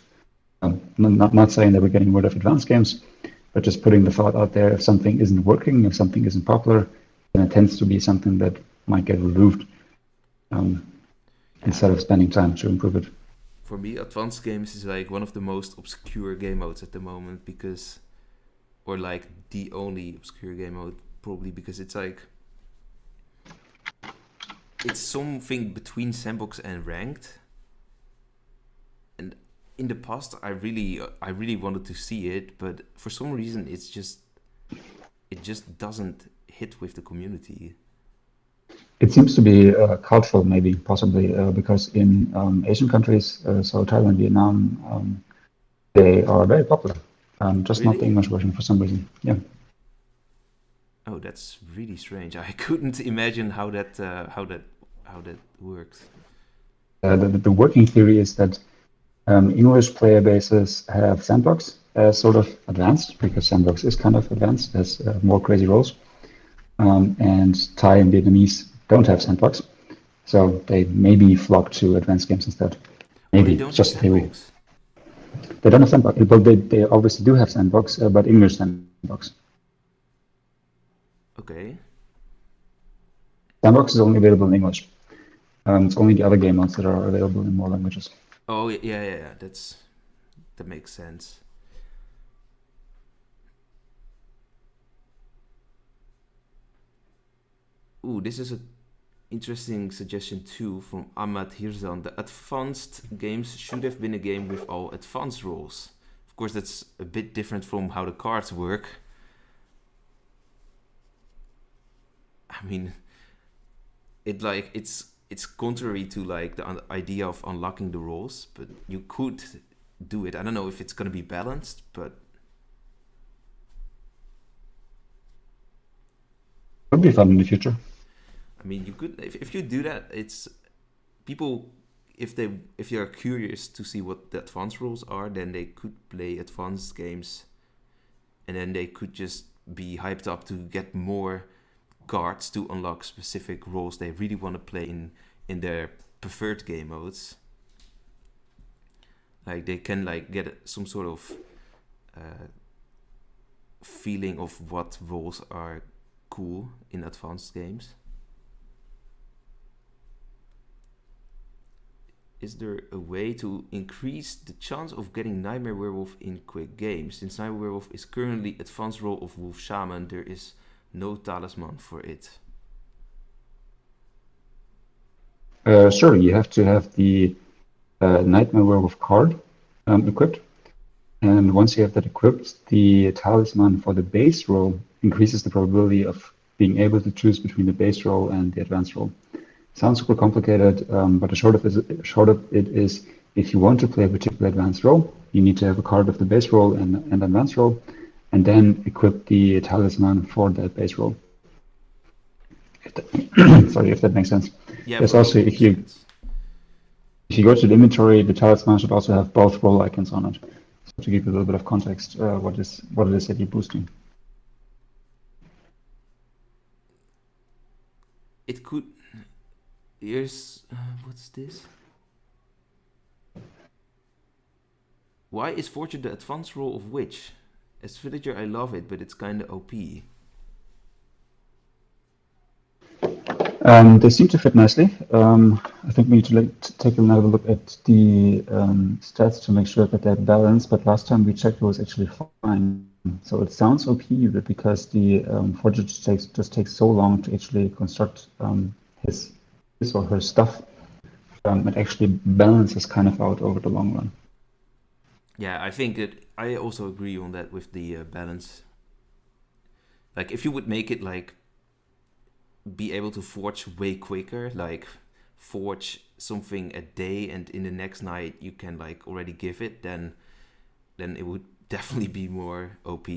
Speaker 2: Not saying that we're getting rid of advanced games, but just putting the thought out there, if something isn't working, if something isn't popular, then it tends to be something that might get removed instead of spending time to improve it.
Speaker 1: For me, advanced games is like one of the most obscure game modes at the moment or like the only obscure game mode, probably because it's like, it's something between sandbox and ranked. And in the past, I really wanted to see it, but for some reason, it just doesn't hit with the community.
Speaker 2: It seems to be cultural, maybe, possibly, because in Asian countries, so Thailand, Vietnam, they are very popular. Just not the
Speaker 1: Really?
Speaker 2: English version for some reason. Yeah.
Speaker 1: Oh, that's really strange. I couldn't imagine how that works.
Speaker 2: The working theory is that English player bases have sandbox as sort of advanced, because sandbox is kind of advanced, has more crazy roles. And Thai and Vietnamese don't have sandbox, so they maybe flock to advanced games instead. Maybe
Speaker 1: they don't
Speaker 2: it's just
Speaker 1: have
Speaker 2: a theory.
Speaker 1: sandbox.
Speaker 2: They don't have sandbox. Well, they obviously do have sandbox, but English sandbox.
Speaker 1: Okay.
Speaker 2: Sandbox is only available in English. It's only the other game modes that are available in more languages.
Speaker 1: Oh yeah. That makes sense. Ooh, this is an interesting suggestion too from Ahmad Hirzan. The advanced games should have been a game with all advanced roles. Of, Of course, that's a bit different from how the cards work. I mean, it's contrary to like the idea of unlocking the roles, but you could do it. I don't know if it's gonna be balanced, but
Speaker 2: Would be fun in the future.
Speaker 1: I mean, you could if you do that. It's people if they are curious to see what the advanced rules are, then they could play advanced games, and then they could just be hyped up to get more cards to unlock specific roles they really want to play in their preferred game modes. Like they can like get some sort of feeling of what roles are cool in advanced games. Is there a way to increase the chance of getting Nightmare Werewolf in quick games? Since Nightmare Werewolf is currently advanced role of Wolf Shaman, there is no talisman for it.
Speaker 2: Sure, you have to have the Nightmare Werewolf card equipped. And once you have that equipped, the talisman for the base roll increases the probability of being able to choose between the base roll and the advanced roll. Sounds super complicated, but the short of it is if you want to play a particular advanced roll, you need to have a card of the base roll and advanced roll, and then equip the talisman for that base roll. Sorry, if that makes sense.
Speaker 1: Yeah,
Speaker 2: there's also if you go to the inventory, the talisman should also have both roll icons on it. So to give you a little bit of context, what it is that you're boosting.
Speaker 1: It could. Here's what's this? Why is Fortune the advanced role of Witch? As villager, I love it, but it's kind of OP.
Speaker 2: They seem to fit nicely. I think we need to take another look at the stats to make sure that they're balanced, but last time we checked it was actually fine. So it sounds OP, but because the Forger just takes so long to actually construct his or her stuff, it actually balances kind of out over the long run.
Speaker 1: Yeah, I think that I also agree on that with the balance. Like if you would make it like be able to forge way quicker, like forge something a day and in the next night you can like already give it, then it would definitely be more OP.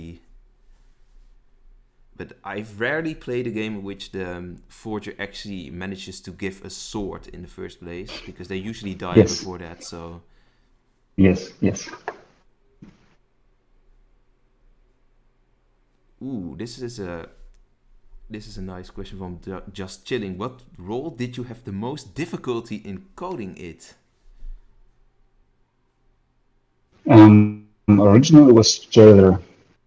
Speaker 1: But I've rarely played a game in which the forger actually manages to give a sword in the first place, because they usually die before that. So
Speaker 2: yes.
Speaker 1: Ooh, this is a nice question from Just Chilling. What role did you have the most difficulty in coding it?
Speaker 2: Originally it was Jailer.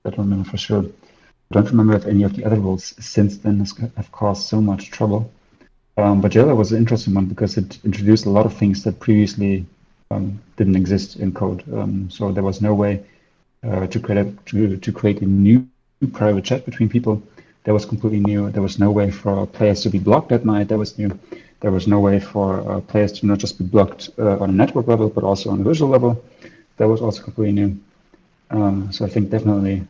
Speaker 2: I don't remember for sure. I don't remember if any of the other roles since then have caused so much trouble. But Jailer was an interesting one because it introduced a lot of things that previously didn't exist in code. So there was no way to create a new private chat between people. That was completely new. There was no way for players to be blocked at night. That was new. There was no way for players to not just be blocked on a network level, but also on a visual level. That was also completely new. So I think definitely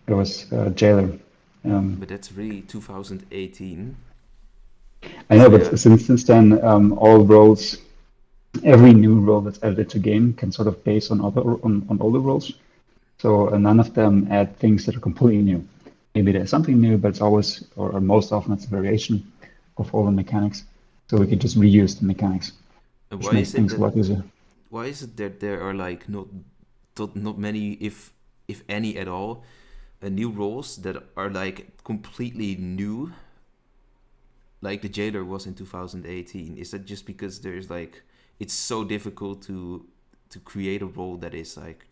Speaker 2: it was Jailer.
Speaker 1: But that's really 2018.
Speaker 2: I know, but since then, all roles, every new role that's added to game can sort of base on older roles. So none of them add things that are completely new. Maybe there's something new, but it's always, or most often, it's a variation of all the mechanics. So we could just reuse the mechanics, which makes things a lot easier.
Speaker 1: Why is it that there are like not many, if any at all, new roles that are like completely new, like the Jailer was in 2018? Is that just because there's like it's so difficult to create a role that is like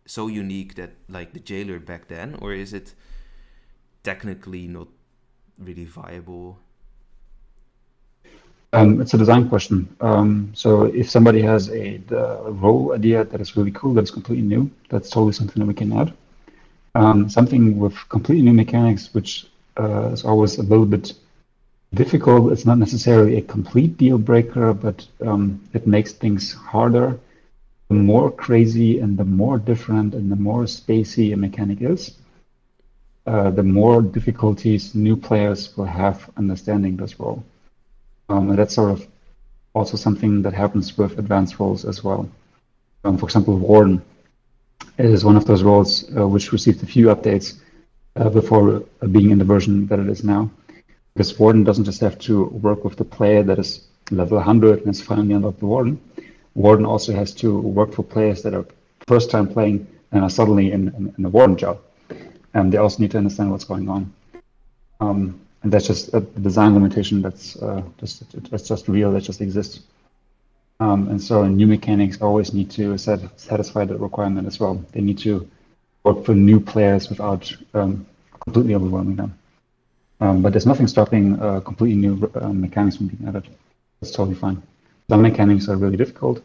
Speaker 1: so unique that like the Jailer back then, or is it technically not really viable?
Speaker 2: It's a design question. So if somebody has a role idea that is really cool, that's completely new, that's totally something that we can add. Something with completely new mechanics, which is always a little bit difficult. It's not necessarily a complete deal breaker, but it makes things harder. The more crazy and the more different and the more spacey a mechanic is, the more difficulties new players will have understanding this role. And that's sort of also something that happens with advanced roles as well. For example, Warden is one of those roles which received a few updates before being in the version that it is now. Because Warden doesn't just have to work with the player that is level 100 and is finally unlocked the Warden. Warden also has to work for players that are first time playing and are suddenly in a Warden job. And they also need to understand what's going on. And that's just a design limitation that's just real, that just exists. And so new mechanics always need to satisfy that requirement as well. They need to work for new players without completely overwhelming them. But there's nothing stopping completely new mechanics from being added. That's totally fine. Some mechanics are really difficult.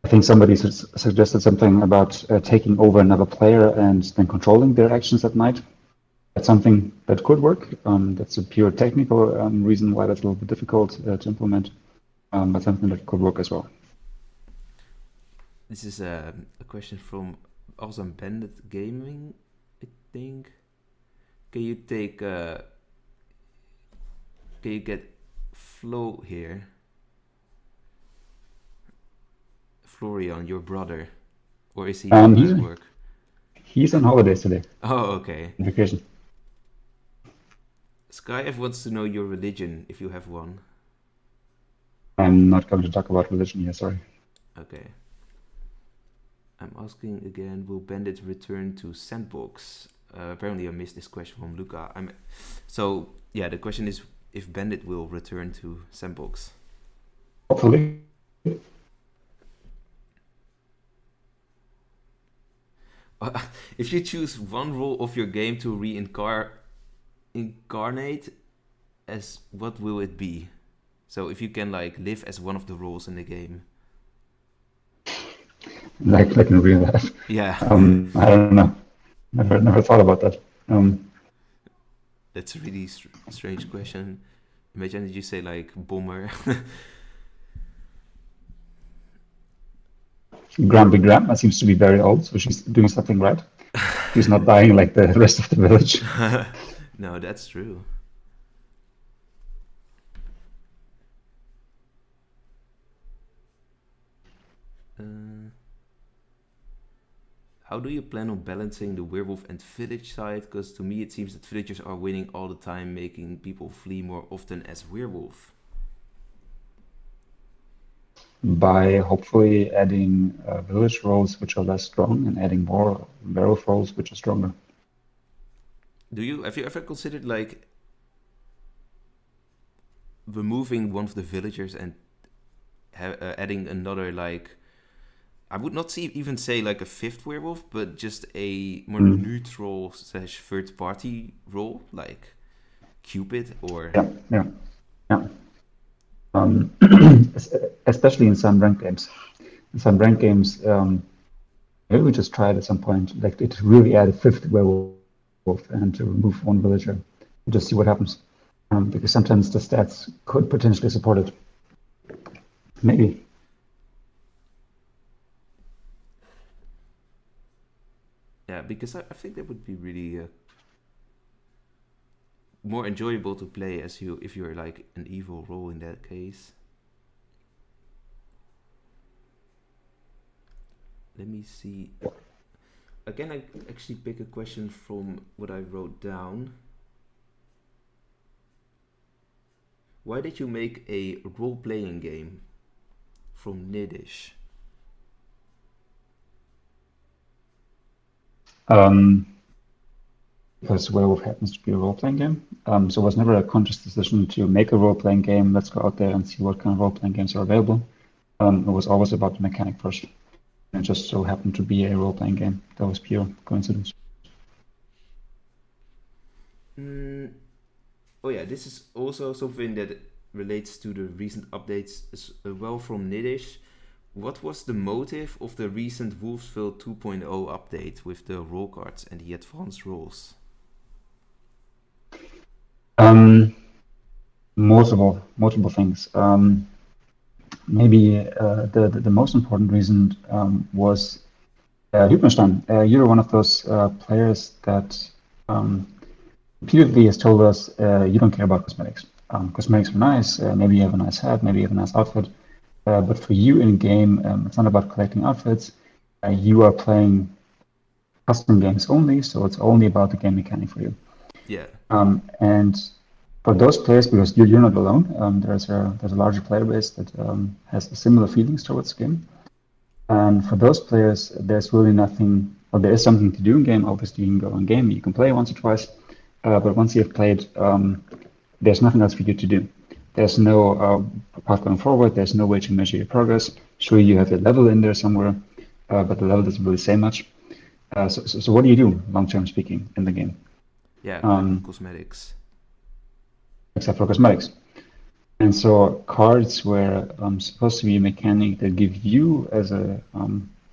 Speaker 2: I think somebody suggested something about taking over another player and then controlling their actions at night. That's something that could work. That's a pure technical reason why that's a little bit difficult to implement, but something that could work as well.
Speaker 1: This is a question from also Bandit Gaming, I think. Can you get Flo here? Florian, your brother, or is he at work?
Speaker 2: He's on holidays today.
Speaker 1: Oh, okay.
Speaker 2: Vacation.
Speaker 1: Skyf wants to know your religion, if you have one.
Speaker 2: I'm not going to talk about religion here, sorry.
Speaker 1: Okay. I'm asking again, will Bandit return to sandbox? Apparently I missed this question from Luca. So, yeah, the question is if Bandit will return to sandbox.
Speaker 2: Hopefully.
Speaker 1: If you choose one role of your game to reincarnate, as what will it be? So if you can like live as one of the roles in the game.
Speaker 2: Like in real life.
Speaker 1: Yeah.
Speaker 2: I don't know. Never thought about that.
Speaker 1: That's a really strange question. Imagine that you say like bomber.
Speaker 2: Grumpy Grandma seems to be very old, so she's doing something right. She's not dying like the rest of the village.
Speaker 1: No, that's true. How do you plan on balancing the werewolf and village side? Because to me it seems that villagers are winning all the time, making people flee more often as werewolf.
Speaker 2: By hopefully adding village roles which are less strong and adding more werewolf roles which are stronger.
Speaker 1: Have you ever considered like removing one of the villagers and adding another, like, I would not even say like a fifth werewolf, but just a more neutral / third party role, like Cupid or...
Speaker 2: Yeah. Especially in some ranked games. In some ranked games, maybe we just try it at some point, like to really add a fifth werewolf and to remove one villager and just see what happens. Because sometimes the stats could potentially support it. Maybe.
Speaker 1: Yeah, because I think that would be really more enjoyable to play as if you're like an evil role in that case. Let me see. Can I actually pick a question from what I wrote down? Why did you make a role-playing game from Nidish?
Speaker 2: Because Werewolf happens to be a role-playing game. So it was never a conscious decision to make a role-playing game. Let's go out there and see what kind of role-playing games are available. It was always about the mechanic first. And it just so happened to be a role-playing game. That was pure coincidence.
Speaker 1: Oh yeah, this is also something that relates to the recent updates as well from Nidish. What was the motive of the recent Wolvesville 2.0 update with the role cards and the advanced roles?
Speaker 2: Multiple things. Maybe the most important reason was Hypnostein. You're one of those players that repeatedly has told us you don't care about cosmetics. Cosmetics are nice. Maybe you have a nice hat. Maybe you have a nice outfit. But for you in game, it's not about collecting outfits. You are playing custom games only, so it's only about the game mechanic for you.
Speaker 1: Yeah.
Speaker 2: And for those players, because you're not alone, there's a larger player base that has similar feelings towards the game. And for those players, there's really nothing, or there is something to do in game. Obviously, you can go in game, you can play once or twice, but once you've played, there's nothing else for you to do. There's no path going forward. There's no way to measure your progress. Sure, you have a level in there somewhere, but the level doesn't really say much. So what do you do, long-term speaking, in the game?
Speaker 1: Yeah, cosmetics.
Speaker 2: Except for cosmetics. And so cards were supposed to be a mechanic that give you, as a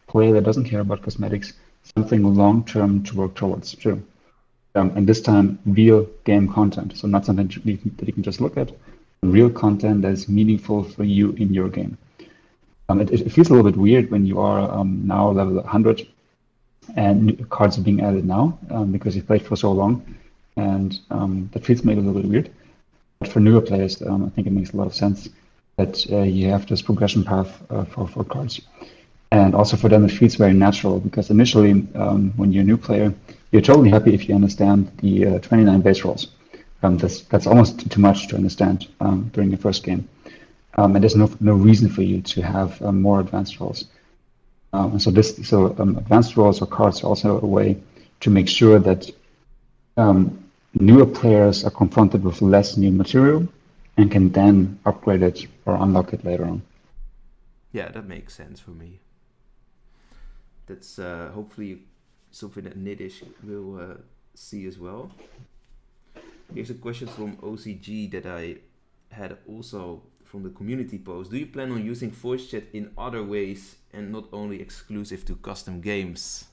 Speaker 2: player that doesn't care about cosmetics, something long-term to work towards, too. And this time, real game content. So not something that you can just look at, real content that is meaningful for you in your game. It feels a little bit weird when you are now level 100 and cards are being added now because you've played for so long, and that feels maybe a little bit weird. But for newer players, I think it makes a lot of sense that you have this progression path for cards. And also for them, it feels very natural because initially, when you're a new player, you're totally happy if you understand the 29 base rolls. That's almost too much to understand during your first game. And there's no reason for you to have more advanced rolls. And so advanced rolls or cards are also a way to make sure that newer players are confronted with less new material and can then upgrade it or unlock it later on.
Speaker 1: Yeah, that makes sense for me. That's hopefully something that Nidish will see as well. Here's a question from OCG that I had also from the community post. Do you plan on using voice chat in other ways and not only exclusive to custom games?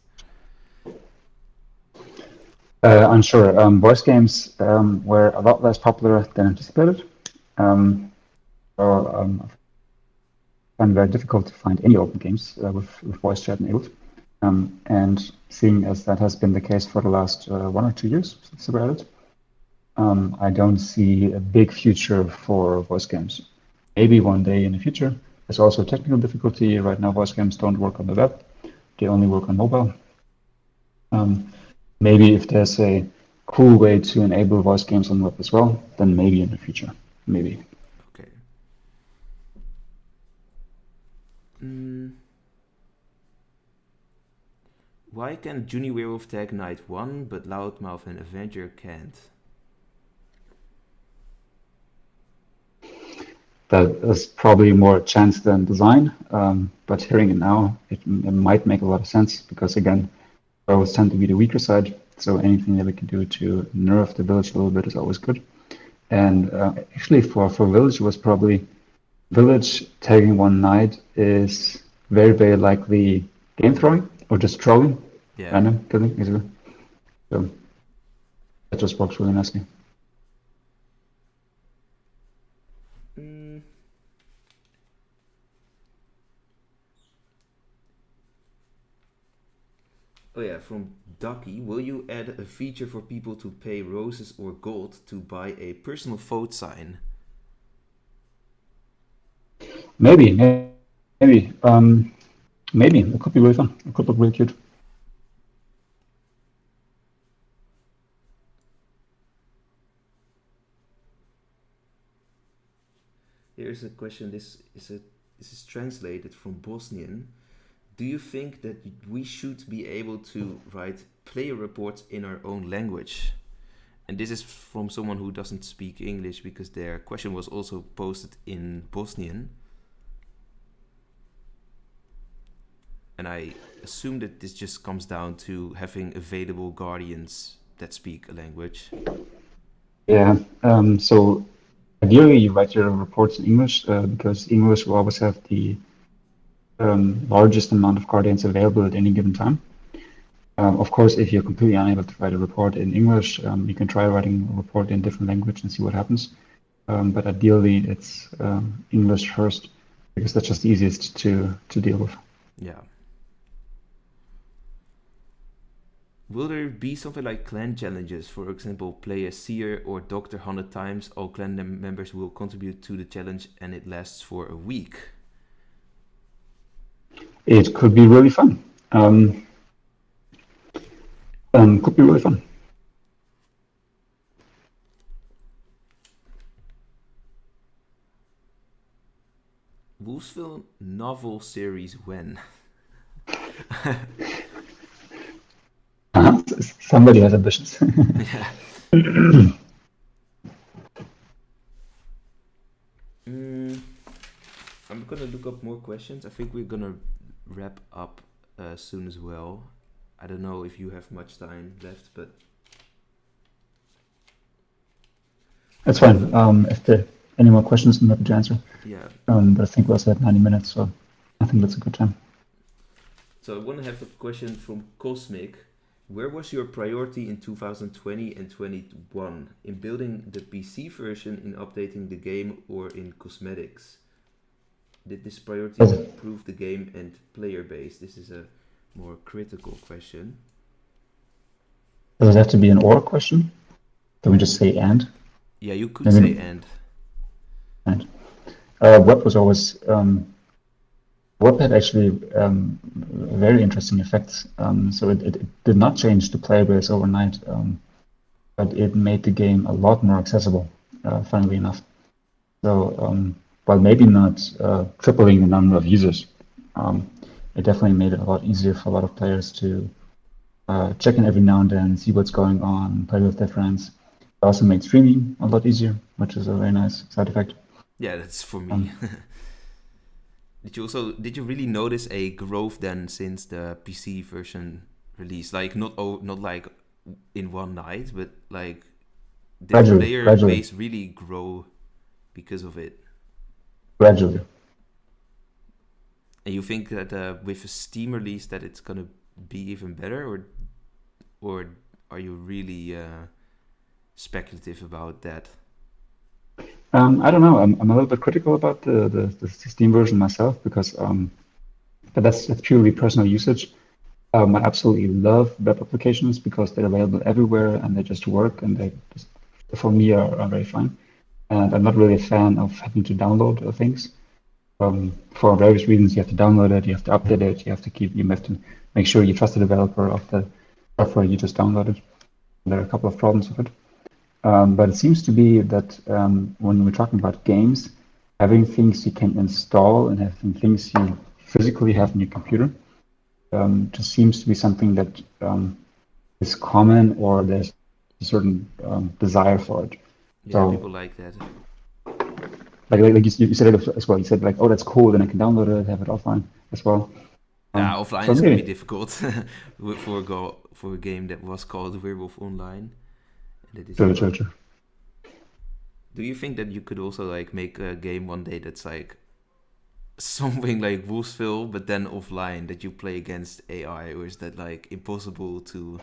Speaker 2: Unsure. Voice games were a lot less popular than anticipated. I find it very difficult to find any open games with voice chat enabled. And seeing as that has been the case for the last 1 or 2 years since we added, I don't see a big future for voice games. Maybe one day in the future. There's also a technical difficulty. Right now, voice games don't work on the web. They only work on mobile. Maybe if there's a cool way to enable voice games on the web as well, then maybe in the future. Maybe.
Speaker 1: Okay. Why can Juni Werewolf tag Knight 1, but Loudmouth and Avenger can't?
Speaker 2: That is probably more chance than design, but hearing it now, it might make a lot of sense because, again, werewolves tend to be the weaker side, so anything that we can do to nerf the village a little bit is always good. And actually, for village, it was probably village tagging one knight is very, very likely game throwing or just trolling, random killing, basically. So that just works really nicely.
Speaker 1: Oh yeah, from Ducky, will you add a feature for people to pay roses or gold to buy a personal vote sign?
Speaker 2: Maybe. Maybe. It could be really fun. It could look really cute.
Speaker 1: Here's a question. This is translated from Bosnian. Do you think that we should be able to write player reports in our own language? And this is from someone who doesn't speak English because their question was also posted in Bosnian. And I assume that this just comes down to having available guardians that speak a language.
Speaker 2: Yeah, so ideally you write your reports in English because English will always have the largest amount of guardians available at any given time. Of course, if you're completely unable to write a report in English, you can try writing a report in a different language and see what happens. But ideally, it's English first because that's just the easiest to deal with.
Speaker 1: Yeah. Will there be something like clan challenges? For example, play a Seer or Doctor 100 times. All clan members will contribute to the challenge and it lasts for a week.
Speaker 2: It could be really fun. Could be really fun.
Speaker 1: Wolvesville novel series when?
Speaker 2: Somebody has ambitions.
Speaker 1: Yeah. I'm gonna look up more questions. I think we're gonna wrap up soon as well. I don't know if you have much time left, but
Speaker 2: That's fine. If there are any more questions, I'm happy to answer.
Speaker 1: yeah.
Speaker 2: But I think we also had 90 minutes, so I think that's a good time.
Speaker 1: So I want to have a question from Cosmic. Where was your priority in 2020 and 21? In building the PC version, in updating the game, or in cosmetics? Did this priority improve the game and player base? This is a more critical question.
Speaker 2: Does it have to be an or question? Can we just say and?
Speaker 1: Yeah, you could say and.
Speaker 2: And. Web was always... Web had actually very interesting effects. So it did not change the player base overnight, but it made the game a lot more accessible, funnily enough. So while maybe not tripling the number of users, it definitely made it a lot easier for a lot of players to check in every now and then, see what's going on, play with their friends. It also made streaming a lot easier, which is a very nice side effect.
Speaker 1: Yeah, that's for me. Did you really notice a growth then since the PC version release? Like not like in one night, but like did the player base really grow because of it?
Speaker 2: Gradually.
Speaker 1: And you think that with a Steam release that it's gonna be even better, or are you really speculative about that?
Speaker 2: I don't know. I'm a little bit critical about the Steam version myself because, but that's purely personal usage. I absolutely love web applications because they're available everywhere and they just work and they just, for me, are very fine. And I'm not really a fan of having to download things. For various reasons, you have to download it, you have to update it, you have to make sure you trust the developer of the software you just downloaded. There are a couple of problems with it. But it seems to be that when we're talking about games, having things you can install and having things you physically have on your computer just seems to be something that is common, or there's a certain desire for it.
Speaker 1: Yeah,
Speaker 2: so,
Speaker 1: people like that.
Speaker 2: Like you said it as well. You said like, oh, that's cool, then I can download it, have it offline as well.
Speaker 1: Offline is gonna be difficult for a game that was called Werewolf Online.
Speaker 2: Sure.
Speaker 1: Do you think that you could also like make a game one day that's like something like Wolvesville, but then offline, that you play against AI, or is that like impossible to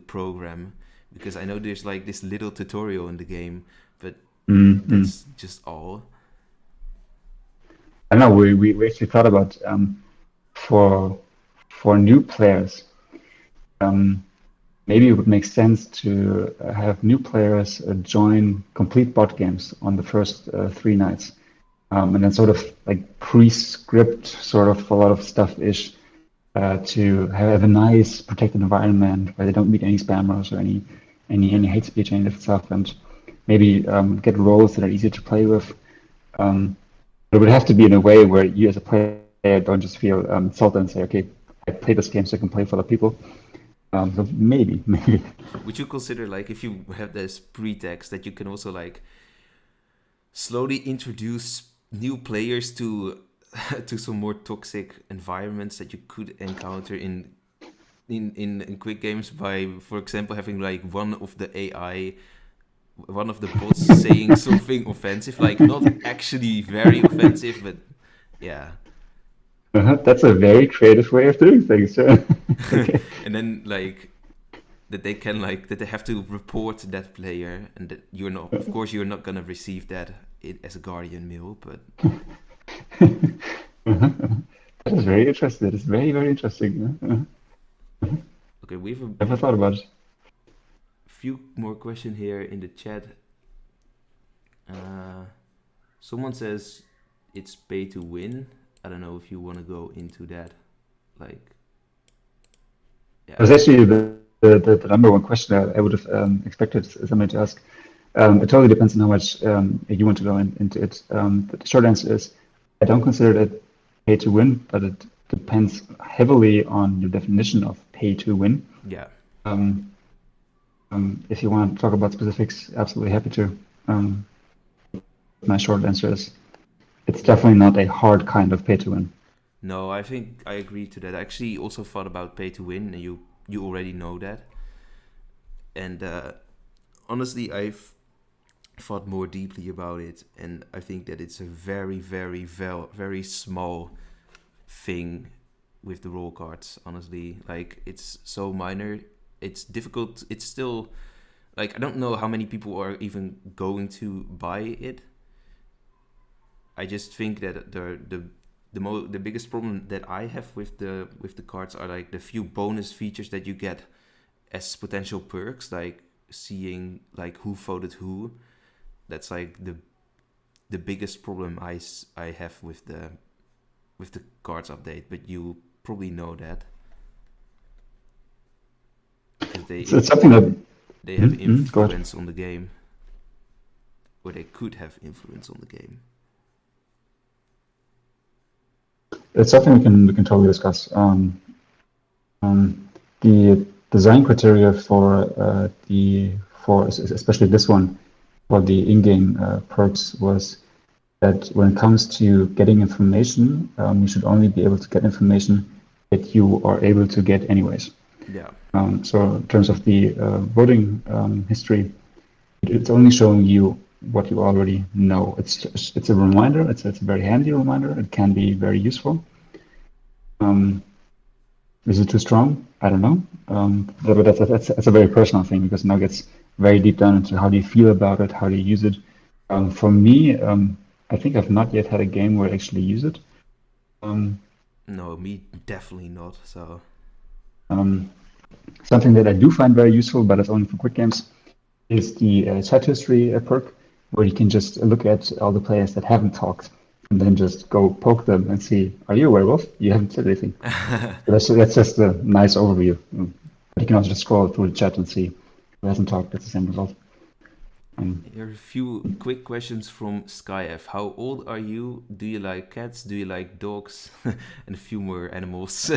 Speaker 1: program? Because I know there's like this little tutorial in the game, but that's just all.
Speaker 2: I know we actually thought about for new players. Maybe it would make sense to have new players join complete bot games on the first 3 nights, and then sort of like pre-script sort of a lot of stuff-ish to have a nice protected environment where they don't meet any spammers or any hate speech and stuff, and maybe get roles that are easier to play with. But it would have to be in a way where you as a player don't just feel insulted and say, okay, I play this game so I can play for other people. So maybe.
Speaker 1: Would you consider, like, if you have this pretext, that you can also like slowly introduce new players to some more toxic environments that you could encounter in quick games by, for example, having like one of the bots saying something offensive, like not actually very offensive, but yeah.
Speaker 2: That's a very creative way of doing things. Sure.
Speaker 1: Okay. And then like that they can like that they have to report that player, and that you're not, of course, you're not gonna receive that as a Guardian mail, but
Speaker 2: that is very interesting. That is very, very interesting.
Speaker 1: Okay, we have a
Speaker 2: Never thought about it.
Speaker 1: few more questions here in the chat. Someone says it's pay to win. I don't know if you want to go into that. Like, yeah.
Speaker 2: It was actually the number one question I would have expected somebody to ask. It totally depends on how much you want to go into it. But the short answer is, I don't consider it pay to win, but it depends heavily on your definition of pay to win.
Speaker 1: Yeah.
Speaker 2: If you want to talk about specifics, absolutely happy to. My short answer is, it's definitely not a hard kind of pay to win.
Speaker 1: No, I think I agree to that. I actually also thought about pay to win, and you already know that. And honestly, I've thought more deeply about it, and I think that it's a very, very, very small thing with the roll cards. Honestly, like, it's so minor. It's difficult. It's still, like, I don't know how many people are even going to buy it. I just think that the biggest problem that I have with the cards are like the few bonus features that you get as potential perks, like seeing like who voted who. That's like the biggest problem I have with the cards update. But you probably know that.
Speaker 2: It's something that
Speaker 1: they have influence on the game, or they could have influence on the game.
Speaker 2: It's something we can totally discuss. The design criteria for especially this one for the in-game perks was that when it comes to getting information, you should only be able to get information that you are able to get anyways.
Speaker 1: Yeah.
Speaker 2: So in terms of the voting history, it's only showing you what you already know. It's a reminder. It's a very handy reminder. It can be very useful. Is it too strong? I don't know. But that's a very personal thing, because now it gets very deep down into how do you feel about it, how do you use it. For me, I think I've not yet had a game where I actually use it.
Speaker 1: No, me definitely not. So
Speaker 2: something that I do find very useful, but it's only for quick games, is the chat history perk, where you can just look at all the players that haven't talked and then just go poke them and see, are you a werewolf? You haven't said anything. That's just a nice overview. But you can also just scroll through the chat and see who hasn't talked. That's the same result.
Speaker 1: Here are a few quick questions from SkyF. How old are you? Do you like cats? Do you like dogs? And a few more animals.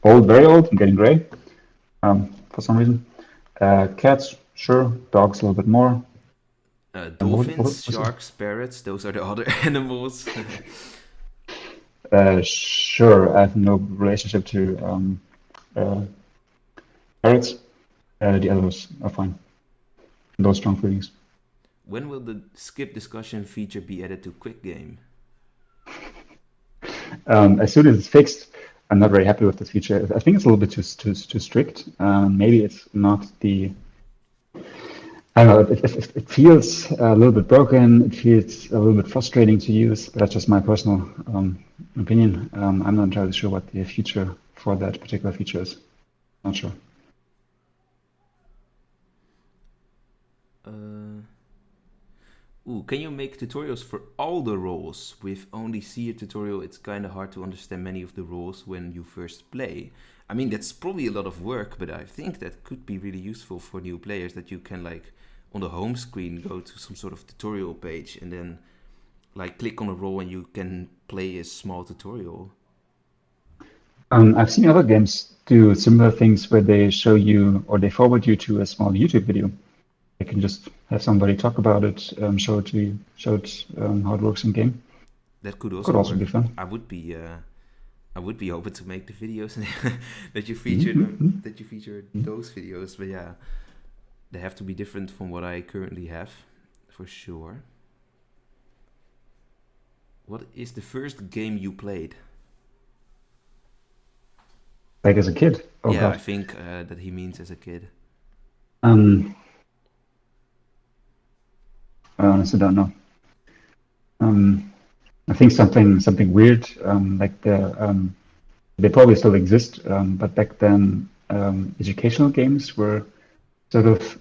Speaker 2: Old, very old. I'm getting gray for some reason. Cats, sure. Dogs, a little bit more.
Speaker 1: Dolphins, sharks, parrots, those are the other animals.
Speaker 2: Sure, I have no relationship to parrots. The others are fine. No strong feelings.
Speaker 1: When will the skip discussion feature be added to Quick Game?
Speaker 2: As soon as it's fixed. I'm not very happy with this feature. I think it's a little bit too strict. Maybe it's not the... I don't know, it feels a little bit broken. It feels a little bit frustrating to use, but that's just my personal opinion. I'm not entirely sure what the future for that particular feature is. Not sure.
Speaker 1: Can you make tutorials for all the roles? With only Seer tutorial, it's kind of hard to understand many of the roles when you first play. I mean, that's probably a lot of work, but I think that could be really useful for new players, that you can, like, on the home screen, go to some sort of tutorial page and then, like, click on a role and you can play a small tutorial.
Speaker 2: I've seen other games do similar things where they show you, or they forward you to a small YouTube video. You can just have somebody talk about it, show it how it works in game.
Speaker 1: That could also
Speaker 2: be fun.
Speaker 1: I would be open to make the videos that you feature that you feature those videos, but yeah, they have to be different from what I currently have, for sure. What is the first game you played?
Speaker 2: Like as a kid?
Speaker 1: Oh, yeah, God. I think that he means as a kid.
Speaker 2: I honestly don't know. I think something weird, like the they probably still exist, but back then educational games were sort of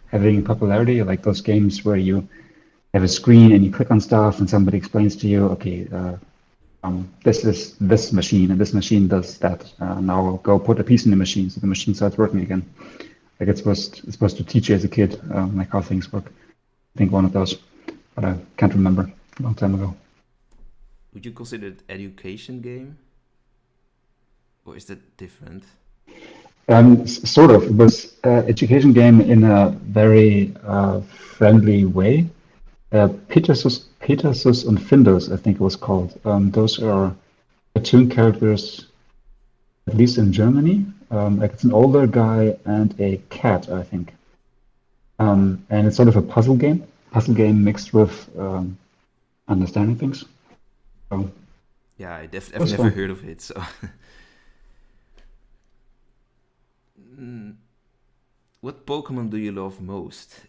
Speaker 2: having popularity, like those games where you have a screen and you click on stuff and somebody explains to you, okay, this is this machine and this machine does that. Now go put a piece in the machine so the machine starts working again. Like it's supposed to teach you as a kid like how things work. I think one of those, but I can't remember, a long time ago.
Speaker 1: Would you consider it education game? Or is that different?
Speaker 2: Sort of. It was education game in a very friendly way. Pegasus and Findus, I think it was called. Those are cartoon characters, at least in Germany. Like it's an older guy and a cat, I think. And it's sort of a puzzle game mixed with understanding things. So,
Speaker 1: yeah, I've never heard of it. So, what Pokemon do you love most?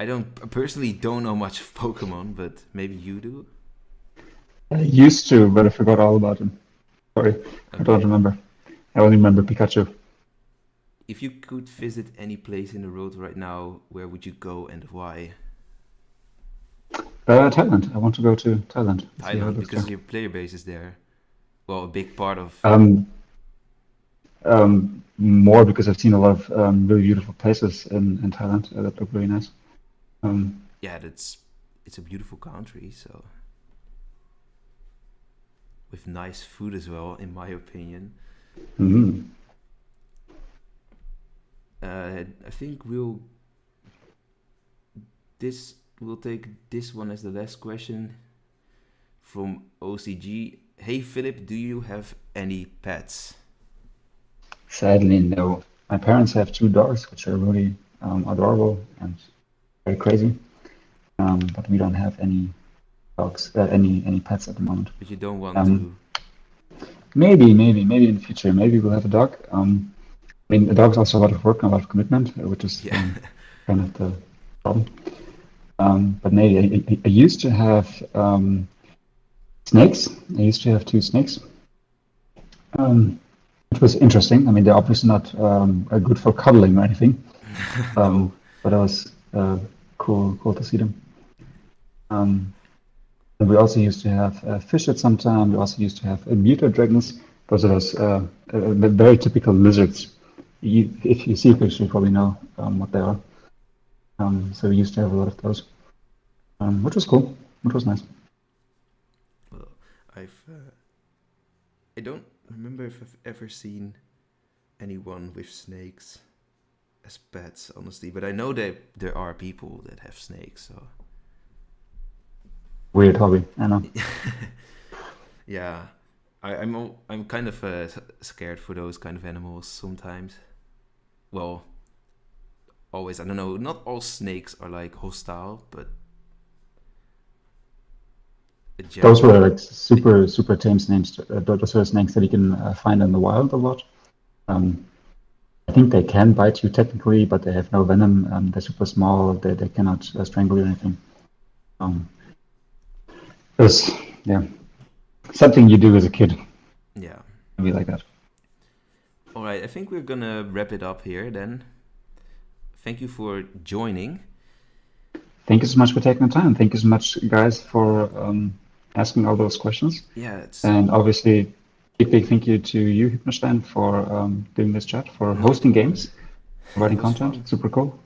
Speaker 1: I personally don't know much of Pokemon, but maybe you do.
Speaker 2: I used to, but I forgot all about them. Sorry, okay. I don't remember. I only remember Pikachu.
Speaker 1: If you could visit any place in the world right now, where would you go and why?
Speaker 2: Thailand. I want to go to Thailand.
Speaker 1: Thailand, because your player base is there. Well, a big part of...
Speaker 2: more because I've seen a lot of really beautiful places in Thailand that look really nice.
Speaker 1: Yeah, it's a beautiful country, so... With nice food as well, in my opinion.
Speaker 2: Mm-hmm.
Speaker 1: I think we'll take this one as the last question from OCG. Hey Philip, do you have any pets?
Speaker 2: Sadly, no. My parents have 2 dogs, which are really adorable and very crazy. But we don't have any dogs, any pets at the moment.
Speaker 1: But you don't want to?
Speaker 2: Maybe in the future. Maybe we'll have a dog. I mean, a dog's also a lot of work and a lot of commitment, which is kind of the problem. But maybe I used to have snakes. I used to have 2 snakes. It was interesting. I mean, they're obviously not good for cuddling or anything.
Speaker 1: No.
Speaker 2: But it was cool to see them. And we also used to have fish at some time. We also used to have muta dragons. Those are those very typical lizards. If you see a picture, you probably know what they are. So we used to have a lot of those, which was cool. Which was nice.
Speaker 1: Well, I don't remember if I've ever seen anyone with snakes as pets, honestly. But I know that there are people that have snakes. So
Speaker 2: weird hobby, I know.
Speaker 1: Yeah, I'm kind of scared for those kind of animals sometimes. Well, always. I don't know. Not all snakes are like hostile, but
Speaker 2: those were like super tame snakes. Those are snakes that you can find in the wild a lot. I think they can bite you technically, but they have no venom. They're super small. They cannot strangle you or anything. It was something you do as a kid.
Speaker 1: Yeah,
Speaker 2: maybe like that.
Speaker 1: All right, I think we're gonna wrap it up here then. Thank you for joining.
Speaker 2: Thank you so much for taking the time. Thank you so much, guys, for asking all those questions.
Speaker 1: Yeah,
Speaker 2: and obviously, big thank you to you, Hypnostein, for doing this chat, for hosting games, providing content. Fun. Super cool.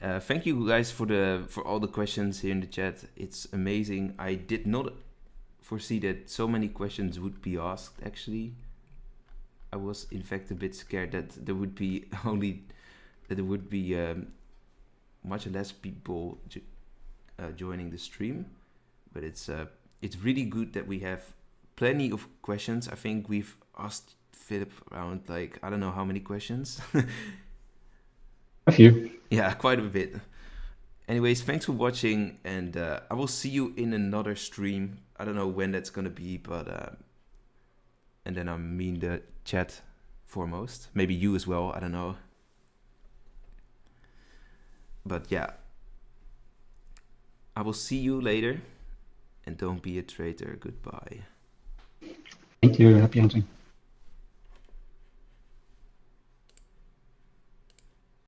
Speaker 1: Thank you guys for all the questions here in the chat. It's amazing. I did not foresee that so many questions would be asked. Actually, I was in fact a bit scared that there would be much less people joining the stream. But it's really good that we have plenty of questions. I think we've asked Philip around like I don't know how many questions.
Speaker 2: A few.
Speaker 1: Yeah, quite a bit. Anyways, thanks for watching, and I will see you in another stream. I don't know when that's gonna be, but and then I mean the chat foremost. Maybe you as well, I don't know. But yeah, I will see you later, and don't be a traitor. Goodbye.
Speaker 2: Thank you. Happy hunting.